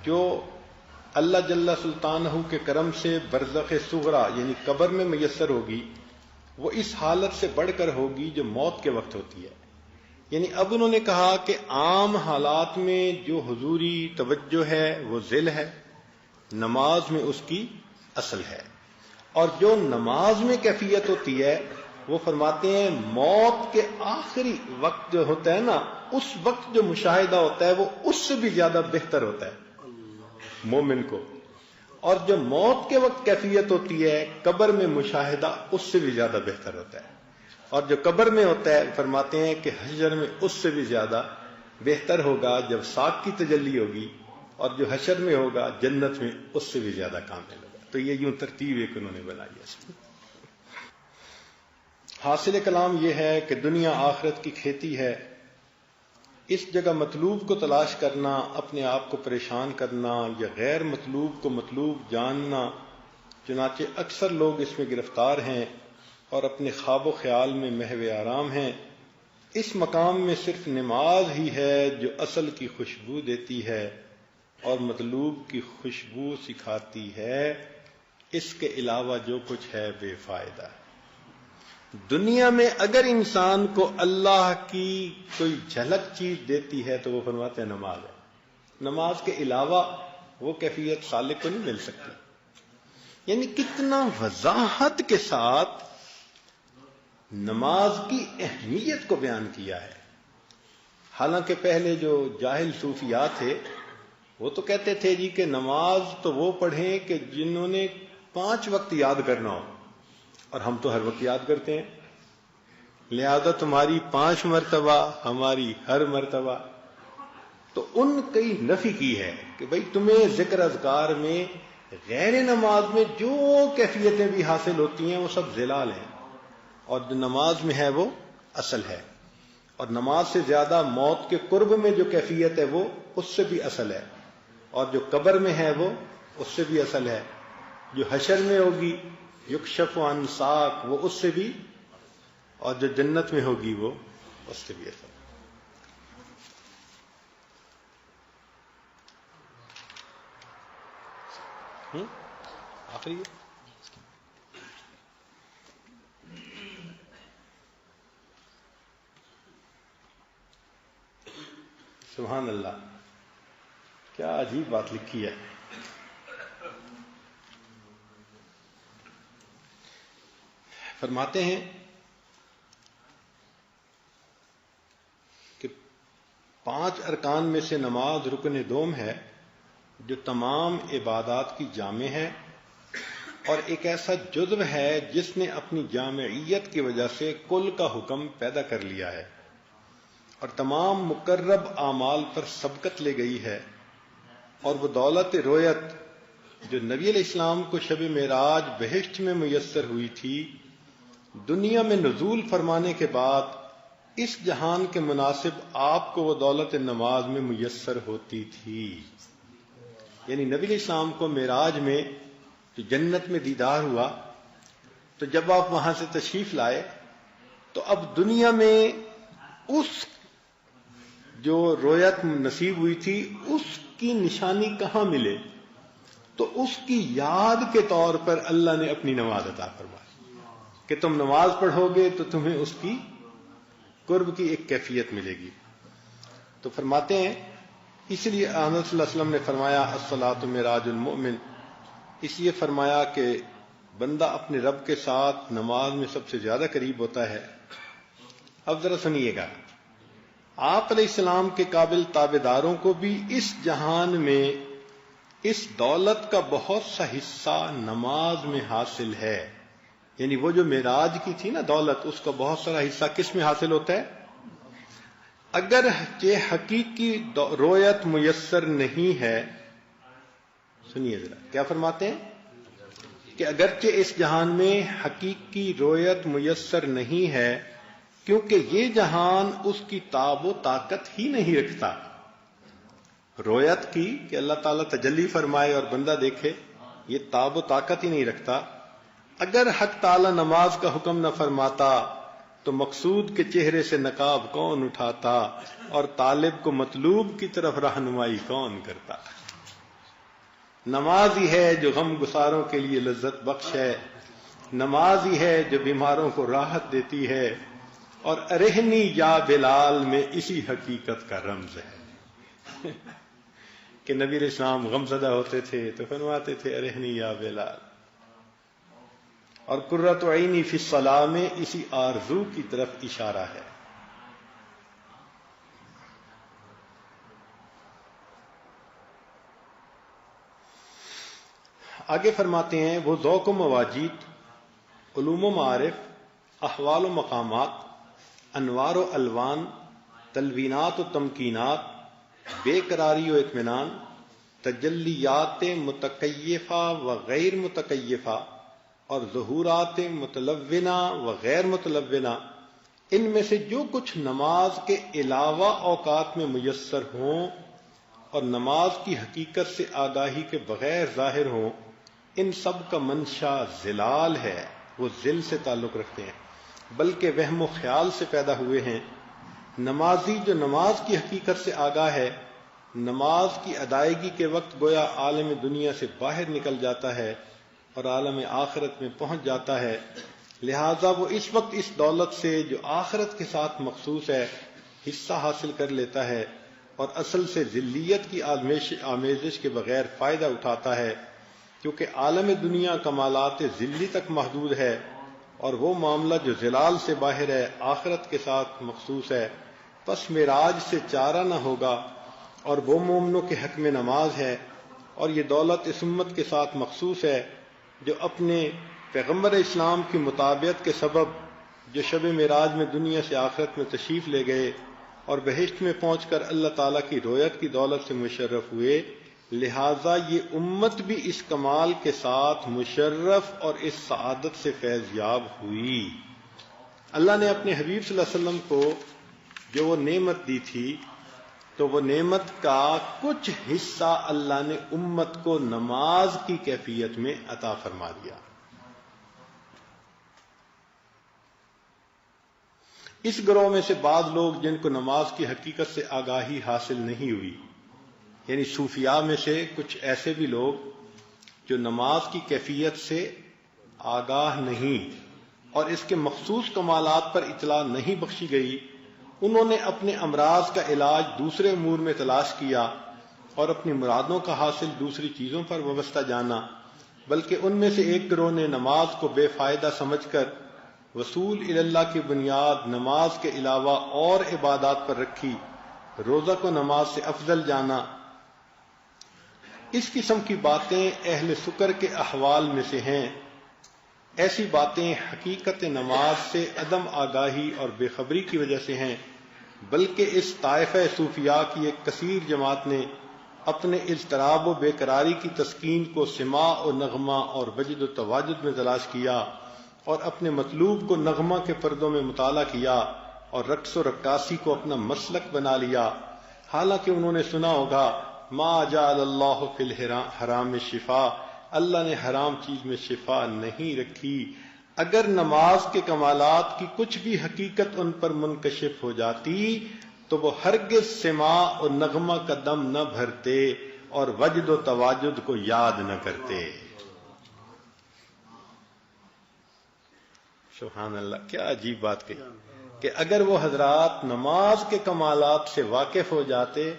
A: جو اللہ جل سلطانہ کے کرم سے برزخ صغریٰ یعنی قبر میں میسر ہوگی، وہ اس حالت سے بڑھ کر ہوگی جو موت کے وقت ہوتی ہے۔ یعنی اب انہوں نے کہا کہ عام حالات میں جو حضوری توجہ ہے وہ ذل ہے، نماز میں اس کی اصل ہے، اور جو نماز میں کیفیت ہوتی ہے وہ فرماتے ہیں موت کے آخری وقت جو ہوتا ہے نا، اس وقت جو مشاہدہ ہوتا ہے وہ اس سے بھی زیادہ بہتر ہوتا ہے مومن کو، اور جو موت کے وقت کیفیت ہوتی ہے قبر میں مشاہدہ اس سے بھی زیادہ بہتر ہوتا ہے، اور جو قبر میں ہوتا ہے فرماتے ہیں کہ حشر میں اس سے بھی زیادہ بہتر ہوگا جب ساق کی تجلی ہوگی، اور جو حشر میں ہوگا جنت میں اس سے بھی زیادہ کامل ہوگا۔ تو یہ یوں ترتیب ایک انہوں نے بنائی ہے۔ حاصل کلام یہ ہے کہ دنیا آخرت کی کھیتی ہے، اس جگہ مطلوب کو تلاش کرنا، اپنے آپ کو پریشان کرنا یا غیر مطلوب کو مطلوب جاننا، چنانچہ اکثر لوگ اس میں گرفتار ہیں اور اپنے خواب و خیال میں محو آرام ہیں۔ اس مقام میں صرف نماز ہی ہے جو اصل کی خوشبو دیتی ہے اور مطلوب کی خوشبو سکھاتی ہے، اس کے علاوہ جو کچھ ہے بے فائدہ ہے۔ دنیا میں اگر انسان کو اللہ کی کوئی جھلک چیز دیتی ہے تو وہ فرماتے ہیں نماز ہے، نماز کے علاوہ وہ کیفیت سالک کو نہیں مل سکتی۔ یعنی کتنا وضاحت کے ساتھ نماز کی اہمیت کو بیان کیا ہے۔ حالانکہ پہلے جو جاہل صوفیات تھے وہ تو کہتے تھے جی کہ نماز تو وہ پڑھیں کہ جنہوں نے 5 وقت یاد کرنا ہو، اور ہم تو ہر وقت یاد کرتے ہیں، لہذا تمہاری 5 مرتبہ ہماری ہر مرتبہ۔ تو ان کی نفی کی ہے کہ بھئی تمہیں ذکر اذکار میں غیر نماز میں جو کیفیتیں بھی حاصل ہوتی ہیں وہ سب ظلال ہیں، اور جو نماز میں ہے وہ اصل ہے، اور نماز سے زیادہ موت کے قرب میں جو کیفیت ہے وہ اس سے بھی اصل ہے، اور جو قبر میں ہے وہ اس سے بھی اصل ہے، جو حشر میں ہوگی یکشف عن ساق وہ اس سے بھی، اور جو جنت میں ہوگی وہ اس سے بھی اصل ہے۔ آخری سبحان اللہ، کیا عجیب بات لکھی ہے۔ فرماتے ہیں کہ 5 ارکان میں سے نماز رکن دوم ہے جو تمام عبادات کی جامع ہے، اور ایک ایسا جزو ہے جس نے اپنی جامعیت کی وجہ سے کل کا حکم پیدا کر لیا ہے اور تمام مقرب اعمال پر سبقت لے گئی ہے، اور وہ دولت رویت جو نبی علیہ السلام کو شب معراج بہشت میں میسر ہوئی تھی، دنیا میں نزول فرمانے کے بعد اس جہان کے مناسب آپ کو وہ دولت نماز میں میسر ہوتی تھی۔ یعنی نبی علیہ السلام کو معراج میں جو جنت میں دیدار ہوا، تو جب آپ وہاں سے تشریف لائے تو اب دنیا میں اس جو رویت نصیب ہوئی تھی اس کی نشانی کہاں ملے، تو اس کی یاد کے طور پر اللہ نے اپنی نماز عطا فرمائی کہ تم نماز پڑھو گے تو تمہیں اس کی قرب کی ایک کیفیت ملے گی۔ تو فرماتے ہیں اس لیے آنس صلی اللہ علیہ وسلم نے فرمایا الصلاۃ معراج المؤمن، اس لیے فرمایا کہ بندہ اپنے رب کے ساتھ نماز میں سب سے زیادہ قریب ہوتا ہے۔ اب ذرا سنیے گا، آپ علیہ السلام کے قابل تابعداروں کو بھی اس جہان میں اس دولت کا بہت سا حصہ نماز میں حاصل ہے۔ یعنی وہ جو معراج کی تھی نا دولت، اس کا بہت سارا حصہ کس میں حاصل ہوتا ہے؟ اگر حقیقی رویت میسر نہیں ہے، سنیے ذرا کیا فرماتے ہیں کہ اگرچہ اس جہان میں حقیقی رویت میسر نہیں ہے کیونکہ یہ جہان اس کی تاب و طاقت ہی نہیں رکھتا، رویت کی کہ اللہ تعالیٰ تجلی فرمائے اور بندہ دیکھے، یہ تاب و طاقت ہی نہیں رکھتا۔ اگر حق تعالیٰ نماز کا حکم نہ فرماتا تو مقصود کے چہرے سے نقاب کون اٹھاتا اور طالب کو مطلوب کی طرف رہنمائی کون کرتا؟ نماز ہی ہے جو غم گساروں کے لیے لذت بخش ہے، نماز ہی ہے جو بیماروں کو راحت دیتی ہے، اور ارہنی یا بلال میں اسی حقیقت کا رمز ہے کہ نبی علیہ السلام غم زدہ ہوتے تھے تو فرماتے تھے ارہنی یا بلال، اور قرۃ عینی فی الصلاۃ میں اسی آرزو کی طرف اشارہ ہے۔ آگے فرماتے ہیں وہ ذوق و مواجید، علوم و معارف، احوال و مقامات، انوار و الوان، تلوینات و تمکینات، بے قراری و اطمینان، تجلیات متکیفہ و غیر متکیفہ، اور ظہورات متلونہ و غیر متلونہ، ان میں سے جو کچھ نماز کے علاوہ اوقات میں میسر ہوں اور نماز کی حقیقت سے آگاہی کے بغیر ظاہر ہوں، ان سب کا منشا ظلال ہے، وہ ذل سے تعلق رکھتے ہیں بلکہ وہم و خیال سے پیدا ہوئے ہیں۔ نمازی جو نماز کی حقیقت سے آگاہ ہے، نماز کی ادائیگی کے وقت گویا عالم دنیا سے باہر نکل جاتا ہے اور عالم آخرت میں پہنچ جاتا ہے، لہذا وہ اس وقت اس دولت سے جو آخرت کے ساتھ مخصوص ہے حصہ حاصل کر لیتا ہے اور اصل سے ذلیت کی آمیزش کے بغیر فائدہ اٹھاتا ہے، کیونکہ عالم دنیا کمالات ذلی تک محدود ہے اور وہ معاملہ جو ذلال سے باہر ہے آخرت کے ساتھ مخصوص ہے۔ پس معراج سے چارہ نہ ہوگا، اور وہ مومنوں کے حق میں نماز ہے، اور یہ دولت اس امت کے ساتھ مخصوص ہے جو اپنے پیغمبر اسلام کی مطابعت کے سبب جو شب معراج میں دنیا سے آخرت میں تشریف لے گئے اور بہشت میں پہنچ کر اللہ تعالیٰ کی رویت کی دولت سے مشرف ہوئے، لہذا یہ امت بھی اس کمال کے ساتھ مشرف اور اس سعادت سے فیض یاب ہوئی۔ اللہ نے اپنے حبیب صلی اللہ علیہ وسلم کو جو وہ نعمت دی تھی، تو وہ نعمت کا کچھ حصہ اللہ نے امت کو نماز کی کیفیت میں عطا فرما دیا۔ اس گروہ میں سے بعض لوگ جن کو نماز کی حقیقت سے آگاہی حاصل نہیں ہوئی، یعنی صوفیاء میں سے کچھ ایسے بھی لوگ جو نماز کی کیفیت سے آگاہ نہیں اور اس کے مخصوص کمالات پر اطلاع نہیں بخشی گئی، انہوں نے اپنے امراض کا علاج دوسرے امور میں تلاش کیا اور اپنی مرادوں کا حاصل دوسری چیزوں پر وابستہ جانا، بلکہ ان میں سے ایک گروہ نے نماز کو بے فائدہ سمجھ کر وصول اللہ کی بنیاد نماز کے علاوہ اور عبادات پر رکھی، روزہ کو نماز سے افضل جانا۔ اس قسم کی باتیں اہل سکر کے احوال میں سے ہیں۔ ایسی باتیں حقیقت نماز سے عدم آگاہی اور بے خبری کی وجہ سے ہیں، بلکہ اس طائفہ صوفیاء کی ایک کثیر جماعت نے اپنے اضطراب و بے قراری کی تسکین کو سماع و نغمہ اور وجد و تواجد میں تلاش کیا اور اپنے مطلوب کو نغمہ کے پردوں میں مطالعہ کیا اور رقص و رقاصی کو اپنا مسلک بنا لیا، حالانکہ انہوں نے سنا ہوگا ما جعل اللہ فی الحرام شفا، اللہ نے حرام چیز میں شفا نہیں رکھی۔ اگر نماز کے کمالات کی کچھ بھی حقیقت ان پر منکشف ہو جاتی تو وہ ہرگز سماع اور نغمہ کا دم نہ بھرتے اور وجد و تواجد کو یاد نہ کرتے۔ سبحان اللہ، کیا عجیب بات کہی کہ اگر وہ حضرات نماز کے کمالات سے واقف ہو جاتے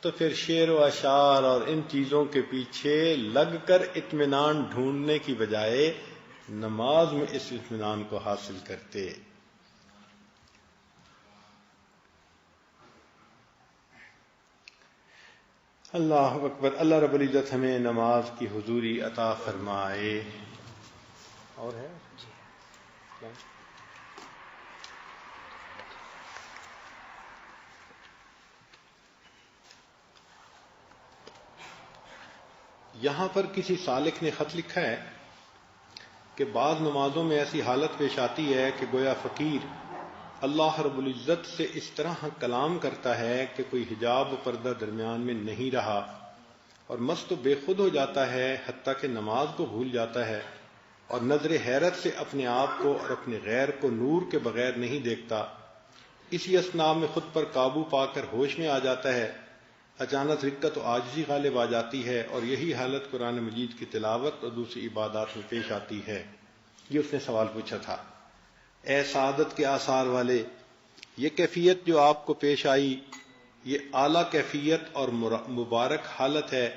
A: تو پھر شعر و اشعار اور ان چیزوں کے پیچھے لگ کر اطمینان ڈھونڈنے کی بجائے نماز میں اس اطمینان کو حاصل کرتے۔ اللہ اکبر۔ اللہ رب العزت ہمیں نماز کی حضوری عطا فرمائے۔ اور ہے یہاں پر کسی سالک نے خط لکھا ہے کہ بعض نمازوں میں ایسی حالت پیش آتی ہے کہ گویا فقیر اللہ رب العزت سے اس طرح کلام کرتا ہے کہ کوئی حجاب و پردہ درمیان میں نہیں رہا اور مست و بے خود ہو جاتا ہے، حتیٰ کہ نماز کو بھول جاتا ہے اور نظر حیرت سے اپنے آپ کو اور اپنے غیر کو نور کے بغیر نہیں دیکھتا۔ اسی اثناء میں خود پر قابو پا کر ہوش میں آ جاتا ہے، اچانک رقت و عاجزی غالب آ جاتی ہے اور یہی حالت قرآن مجید کی تلاوت اور دوسری عبادات میں پیش آتی ہے۔ یہ اس نے سوال پوچھا تھا۔ اے سعادت کے آثار والے، یہ کیفیت جو آپ کو پیش آئی یہ اعلیٰ کیفیت اور مبارک حالت ہے۔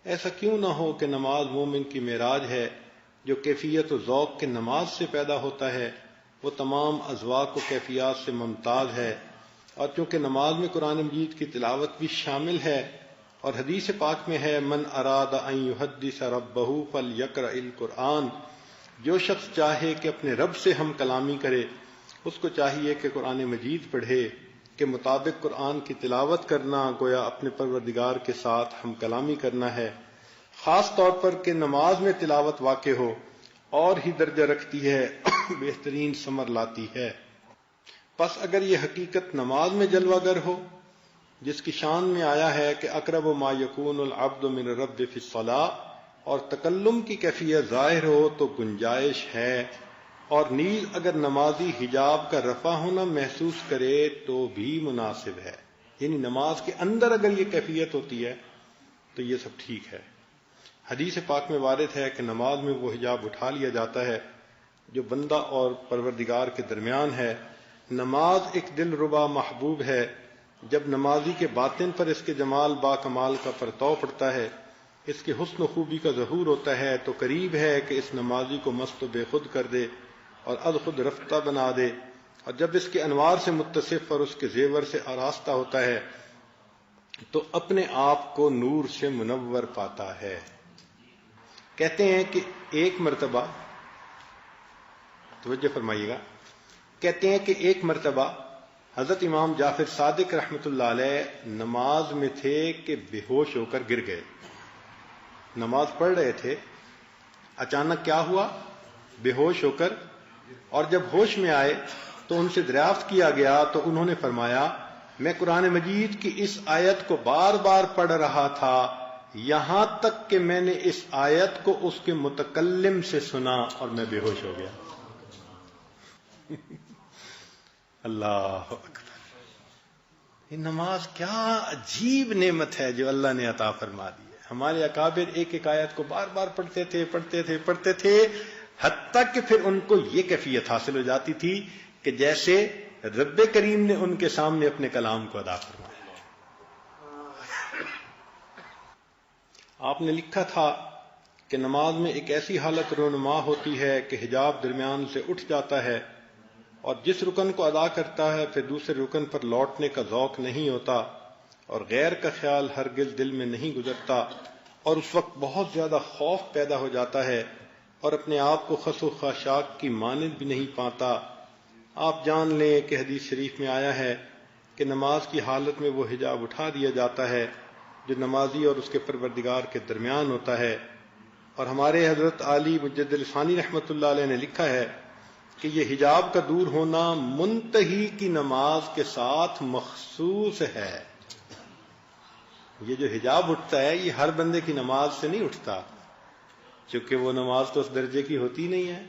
A: ایسا کیوں نہ ہو کہ نماز مومن کی معراج ہے، جو کیفیت و ذوق کے نماز سے پیدا ہوتا ہے، وہ تمام اذواق و کیفیات سے ممتاز ہے۔ اور چونکہ نماز میں قرآن مجید کی تلاوت بھی شامل ہے اور حدیث پاک میں ہے من اراد ان یحدث ربہ فلیقرأ القرآن، جو شخص چاہے کہ اپنے رب سے ہم کلامی کرے اس کو چاہیے کہ قرآن مجید پڑھے، کے مطابق قرآن کی تلاوت کرنا گویا اپنے پروردگار کے ساتھ ہم کلامی کرنا ہے۔ خاص طور پر کہ نماز میں تلاوت واقع ہو اور ہی درجہ رکھتی ہے، بہترین ثمر لاتی ہے۔ پس اگر یہ حقیقت نماز میں جلوہ گر ہو، جس کی شان میں آیا ہے کہ اقرب ما یکون العبد من الرب فی الصلاۃ، اور تکلم کی کیفیت ظاہر ہو تو گنجائش ہے، اور نیز اگر نمازی حجاب کا رفع ہونا محسوس کرے تو بھی مناسب ہے، یعنی نماز کے اندر اگر یہ کیفیت ہوتی ہے تو یہ سب ٹھیک ہے۔ حدیث پاک میں وارد ہے کہ نماز میں وہ حجاب اٹھا لیا جاتا ہے جو بندہ اور پروردگار کے درمیان ہے۔ نماز ایک دل ربا محبوب ہے، جب نمازی کے باطن پر اس کے جمال با کمال کا پرتو پڑتا ہے، اس کے حسن و خوبی کا ظہور ہوتا ہے، تو قریب ہے کہ اس نمازی کو مست و بے خود کر دے اور از خود رفتہ بنا دے، اور جب اس کے انوار سے متصف اور اس کے زیور سے آراستہ ہوتا ہے تو اپنے آپ کو نور سے منور پاتا ہے۔ کہتے ہیں کہ ایک مرتبہ، توجہ فرمائیے گا، کہتے ہیں کہ ایک مرتبہ حضرت امام جعفر صادق رحمۃ اللہ علیہ نماز میں تھے کہ بے ہوش ہو کر گر گئے. نماز پڑھ رہے تھے، اچانک کیا ہوا؟ بے ہوش ہو کر، اور جب ہوش میں آئے تو ان سے دریافت کیا گیا تو انہوں نے فرمایا میں قرآن مجید کی اس آیت کو بار بار پڑھ رہا تھا یہاں تک کہ میں نے اس آیت کو اس کے متکلم سے سنا اور میں بے ہوش ہو گیا. اللہ اکبر. یہ نماز کیا عجیب نعمت ہے جو اللہ نے عطا فرما دی ہے. ہمارے اکابر ایک ایک آیت کو بار بار پڑھتے تھے حتیٰ کہ پھر ان کو یہ کیفیت حاصل ہو جاتی تھی کہ جیسے رب کریم نے ان کے سامنے اپنے کلام کو ادا فرمایا. آپ نے لکھا تھا کہ نماز میں ایک ایسی حالت رونما ہوتی ہے کہ حجاب درمیان سے اٹھ جاتا ہے اور جس رکن کو ادا کرتا ہے پھر دوسرے رکن پر لوٹنے کا ذوق نہیں ہوتا اور غیر کا خیال ہرگز دل میں نہیں گزرتا اور اس وقت بہت زیادہ خوف پیدا ہو جاتا ہے اور اپنے آپ کو خس و خاشاک کی مانند بھی نہیں پاتا. آپ جان لیں کہ حدیث شریف میں آیا ہے کہ نماز کی حالت میں وہ حجاب اٹھا دیا جاتا ہے جو نمازی اور اس کے پروردگار کے درمیان ہوتا ہے. اور ہمارے حضرت علی مجدد ثانی رحمۃ اللہ علیہ نے لکھا ہے کہ یہ حجاب کا دور ہونا منتہی کی نماز کے ساتھ مخصوص ہے. یہ جو حجاب اٹھتا ہے یہ ہر بندے کی نماز سے نہیں اٹھتا، چونکہ وہ نماز تو اس درجے کی ہوتی نہیں ہے.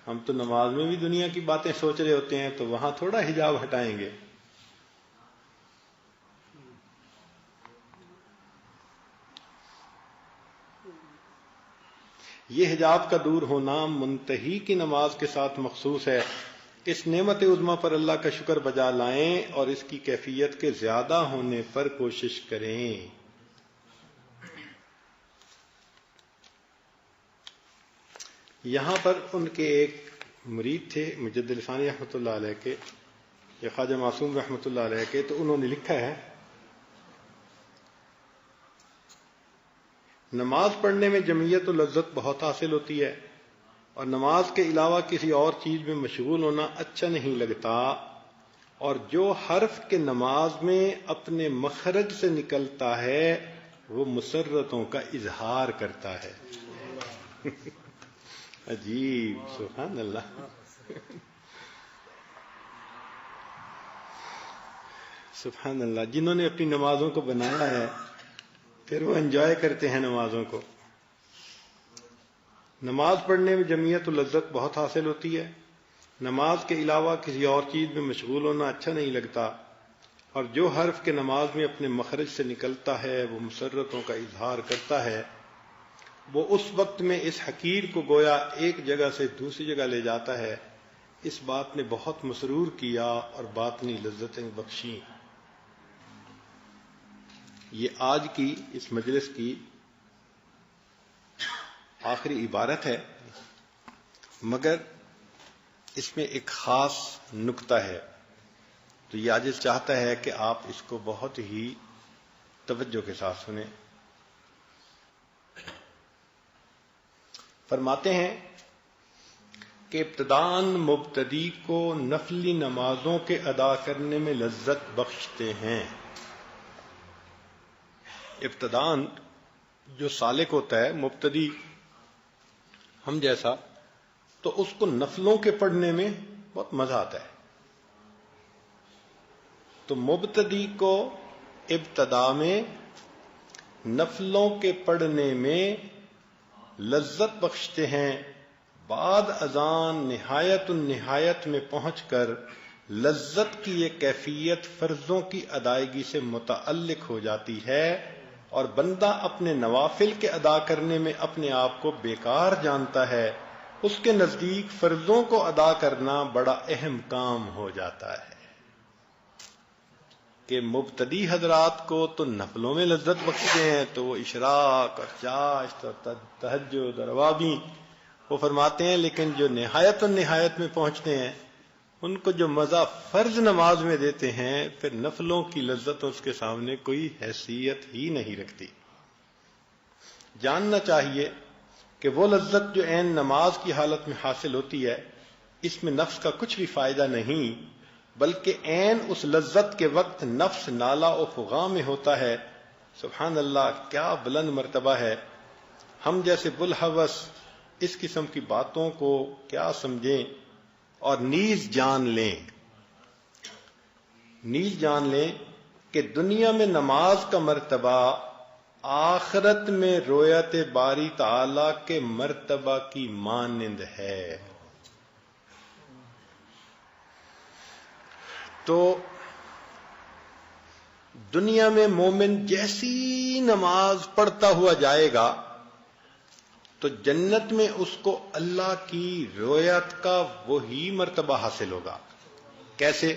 A: ہم تو نماز میں بھی دنیا کی باتیں سوچ رہے ہوتے ہیں تو وہاں تھوڑا حجاب ہٹائیں گے. یہ حجاب کا دور ہونا منتہی کی نماز کے ساتھ مخصوص ہے. اس نعمت عظمیٰ پر اللہ کا شکر بجا لائیں اور اس کی کیفیت کے زیادہ ہونے پر کوشش کریں. یہاں پر ان کے ایک مرید تھے مجدد ثانی رحمۃ اللہ علیہ کے یا خواجہ معصوم رحمۃ اللہ علیہ کے، تو انہوں نے لکھا ہے نماز پڑھنے میں جمعیت و لذت بہت حاصل ہوتی ہے اور نماز کے علاوہ کسی اور چیز میں مشغول ہونا اچھا نہیں لگتا، اور جو حرف کے نماز میں اپنے مخرج سے نکلتا ہے وہ مسرتوں کا اظہار کرتا ہے. عجیب، سبحان اللہ. سبحان اللہ. جنہوں نے اپنی نمازوں کو بنایا ہے پھر وہ انجوائے کرتے ہیں نمازوں کو. نماز پڑھنے میں جمعیت و لذت بہت حاصل ہوتی ہے، نماز کے علاوہ کسی اور چیز میں مشغول ہونا اچھا نہیں لگتا، اور جو حرف کے نماز میں اپنے مخرج سے نکلتا ہے وہ مسرتوں کا اظہار کرتا ہے. وہ اس وقت میں اس حقیر کو گویا ایک جگہ سے دوسری جگہ لے جاتا ہے. اس بات نے بہت مسرور کیا اور باطنی لذتیں بخشیں. یہ آج کی اس مجلس کی آخری عبارت ہے، مگر اس میں ایک خاص نکتہ ہے، تو یہ عاجز چاہتا ہے کہ آپ اس کو بہت ہی توجہ کے ساتھ سنیں. فرماتے ہیں کہ ابتداً مبتدی کو نفلی نمازوں کے ادا کرنے میں لذت بخشتے ہیں. ابتداً جو سالک ہوتا ہے، مبتدی ہم جیسا، تو اس کو نفلوں کے پڑھنے میں بہت مزہ آتا ہے. تو مبتدی کو ابتدا میں نفلوں کے پڑھنے میں لذت بخشتے ہیں. بعد اذان نہایت النہایت میں پہنچ کر لذت کی یہ کیفیت فرضوں کی ادائیگی سے متعلق ہو جاتی ہے اور بندہ اپنے نوافل کے ادا کرنے میں اپنے آپ کو بیکار جانتا ہے. اس کے نزدیک فرضوں کو ادا کرنا بڑا اہم کام ہو جاتا ہے. کہ مبتدی حضرات کو تو نفلوں میں لذت بخشتے ہیں تو وہ اشراق اور چاشت اور تہجد اور اوابین وہ فرماتے ہیں، لیکن جو نہایت النہایت میں پہنچتے ہیں ان کو جو مزہ فرض نماز میں دیتے ہیں پھر نفلوں کی لذت اس کے سامنے کوئی حیثیت ہی نہیں رکھتی. جاننا چاہیے کہ وہ لذت جو عین نماز کی حالت میں حاصل ہوتی ہے اس میں نفس کا کچھ بھی فائدہ نہیں، بلکہ عین اس لذت کے وقت نفس نالا و فغاں میں ہوتا ہے. سبحان اللہ، کیا بلند مرتبہ ہے. ہم جیسے بلحوث اس قسم کی باتوں کو کیا سمجھیں اور نیز جان لیں کہ دنیا میں نماز کا مرتبہ آخرت میں رویت باری تعالی کے مرتبہ کی مانند ہے. تو دنیا میں مومن جیسی نماز پڑھتا ہوا جائے گا تو جنت میں اس کو اللہ کی رویت کا وہی مرتبہ حاصل ہوگا. کیسے؟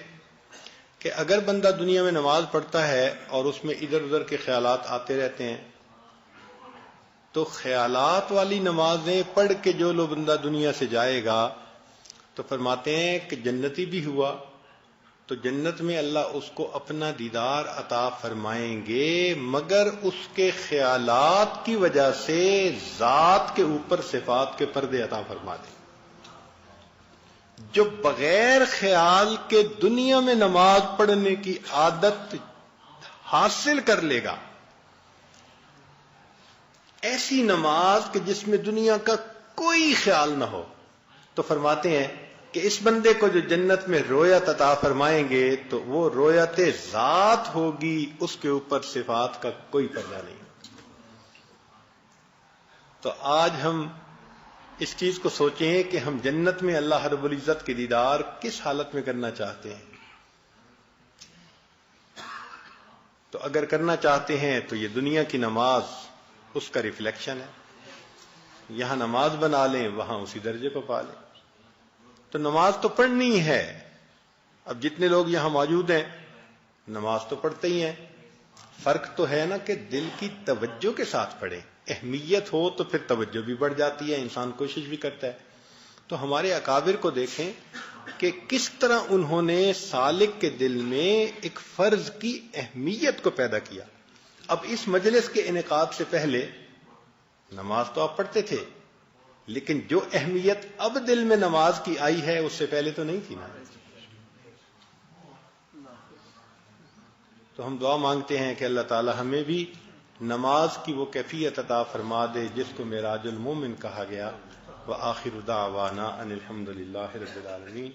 A: کہ اگر بندہ دنیا میں نماز پڑھتا ہے اور اس میں ادھر ادھر کے خیالات آتے رہتے ہیں تو خیالات والی نمازیں پڑھ کے جو لو بندہ دنیا سے جائے گا تو فرماتے ہیں کہ جنتی بھی ہوا تو جنت میں اللہ اس کو اپنا دیدار عطا فرمائیں گے، مگر اس کے خیالات کی وجہ سے ذات کے اوپر صفات کے پردے عطا فرما دیں. جو بغیر خیال کے دنیا میں نماز پڑھنے کی عادت حاصل کر لے گا، ایسی نماز کہ جس میں دنیا کا کوئی خیال نہ ہو، تو فرماتے ہیں کہ اس بندے کو جو جنت میں رویت عطا فرمائیں گے تو وہ رویت ذات ہوگی، اس کے اوپر صفات کا کوئی پردہ نہیں. تو آج ہم اس چیز کو سوچیں کہ ہم جنت میں اللہ رب العزت کے دیدار کس حالت میں کرنا چاہتے ہیں. تو اگر کرنا چاہتے ہیں تو یہ دنیا کی نماز اس کا ریفلیکشن ہے. یہاں نماز بنا لیں، وہاں اسی درجے کو پا لیں. تو نماز تو پڑھنی ہے. اب جتنے لوگ یہاں موجود ہیں نماز تو پڑھتے ہی ہیں، فرق تو ہے نا کہ دل کی توجہ کے ساتھ پڑھیں. اہمیت ہو تو پھر توجہ بھی بڑھ جاتی ہے، انسان کوشش بھی کرتا ہے. تو ہمارے اکابر کو دیکھیں کہ کس طرح انہوں نے سالک کے دل میں ایک فرض کی اہمیت کو پیدا کیا. اب اس مجلس کے انعقاد سے پہلے نماز تو آپ پڑھتے تھے، لیکن جو اہمیت اب دل میں نماز کی آئی ہے اس سے پہلے تو نہیں تھی نا. تو ہم دعا مانگتے ہیں کہ اللہ تعالی ہمیں بھی نماز کی وہ کیفیت عطا فرما دے جس کو معراج المومن کہا گیا. وآخر دعوانا ان الحمد للہ رب العالمین.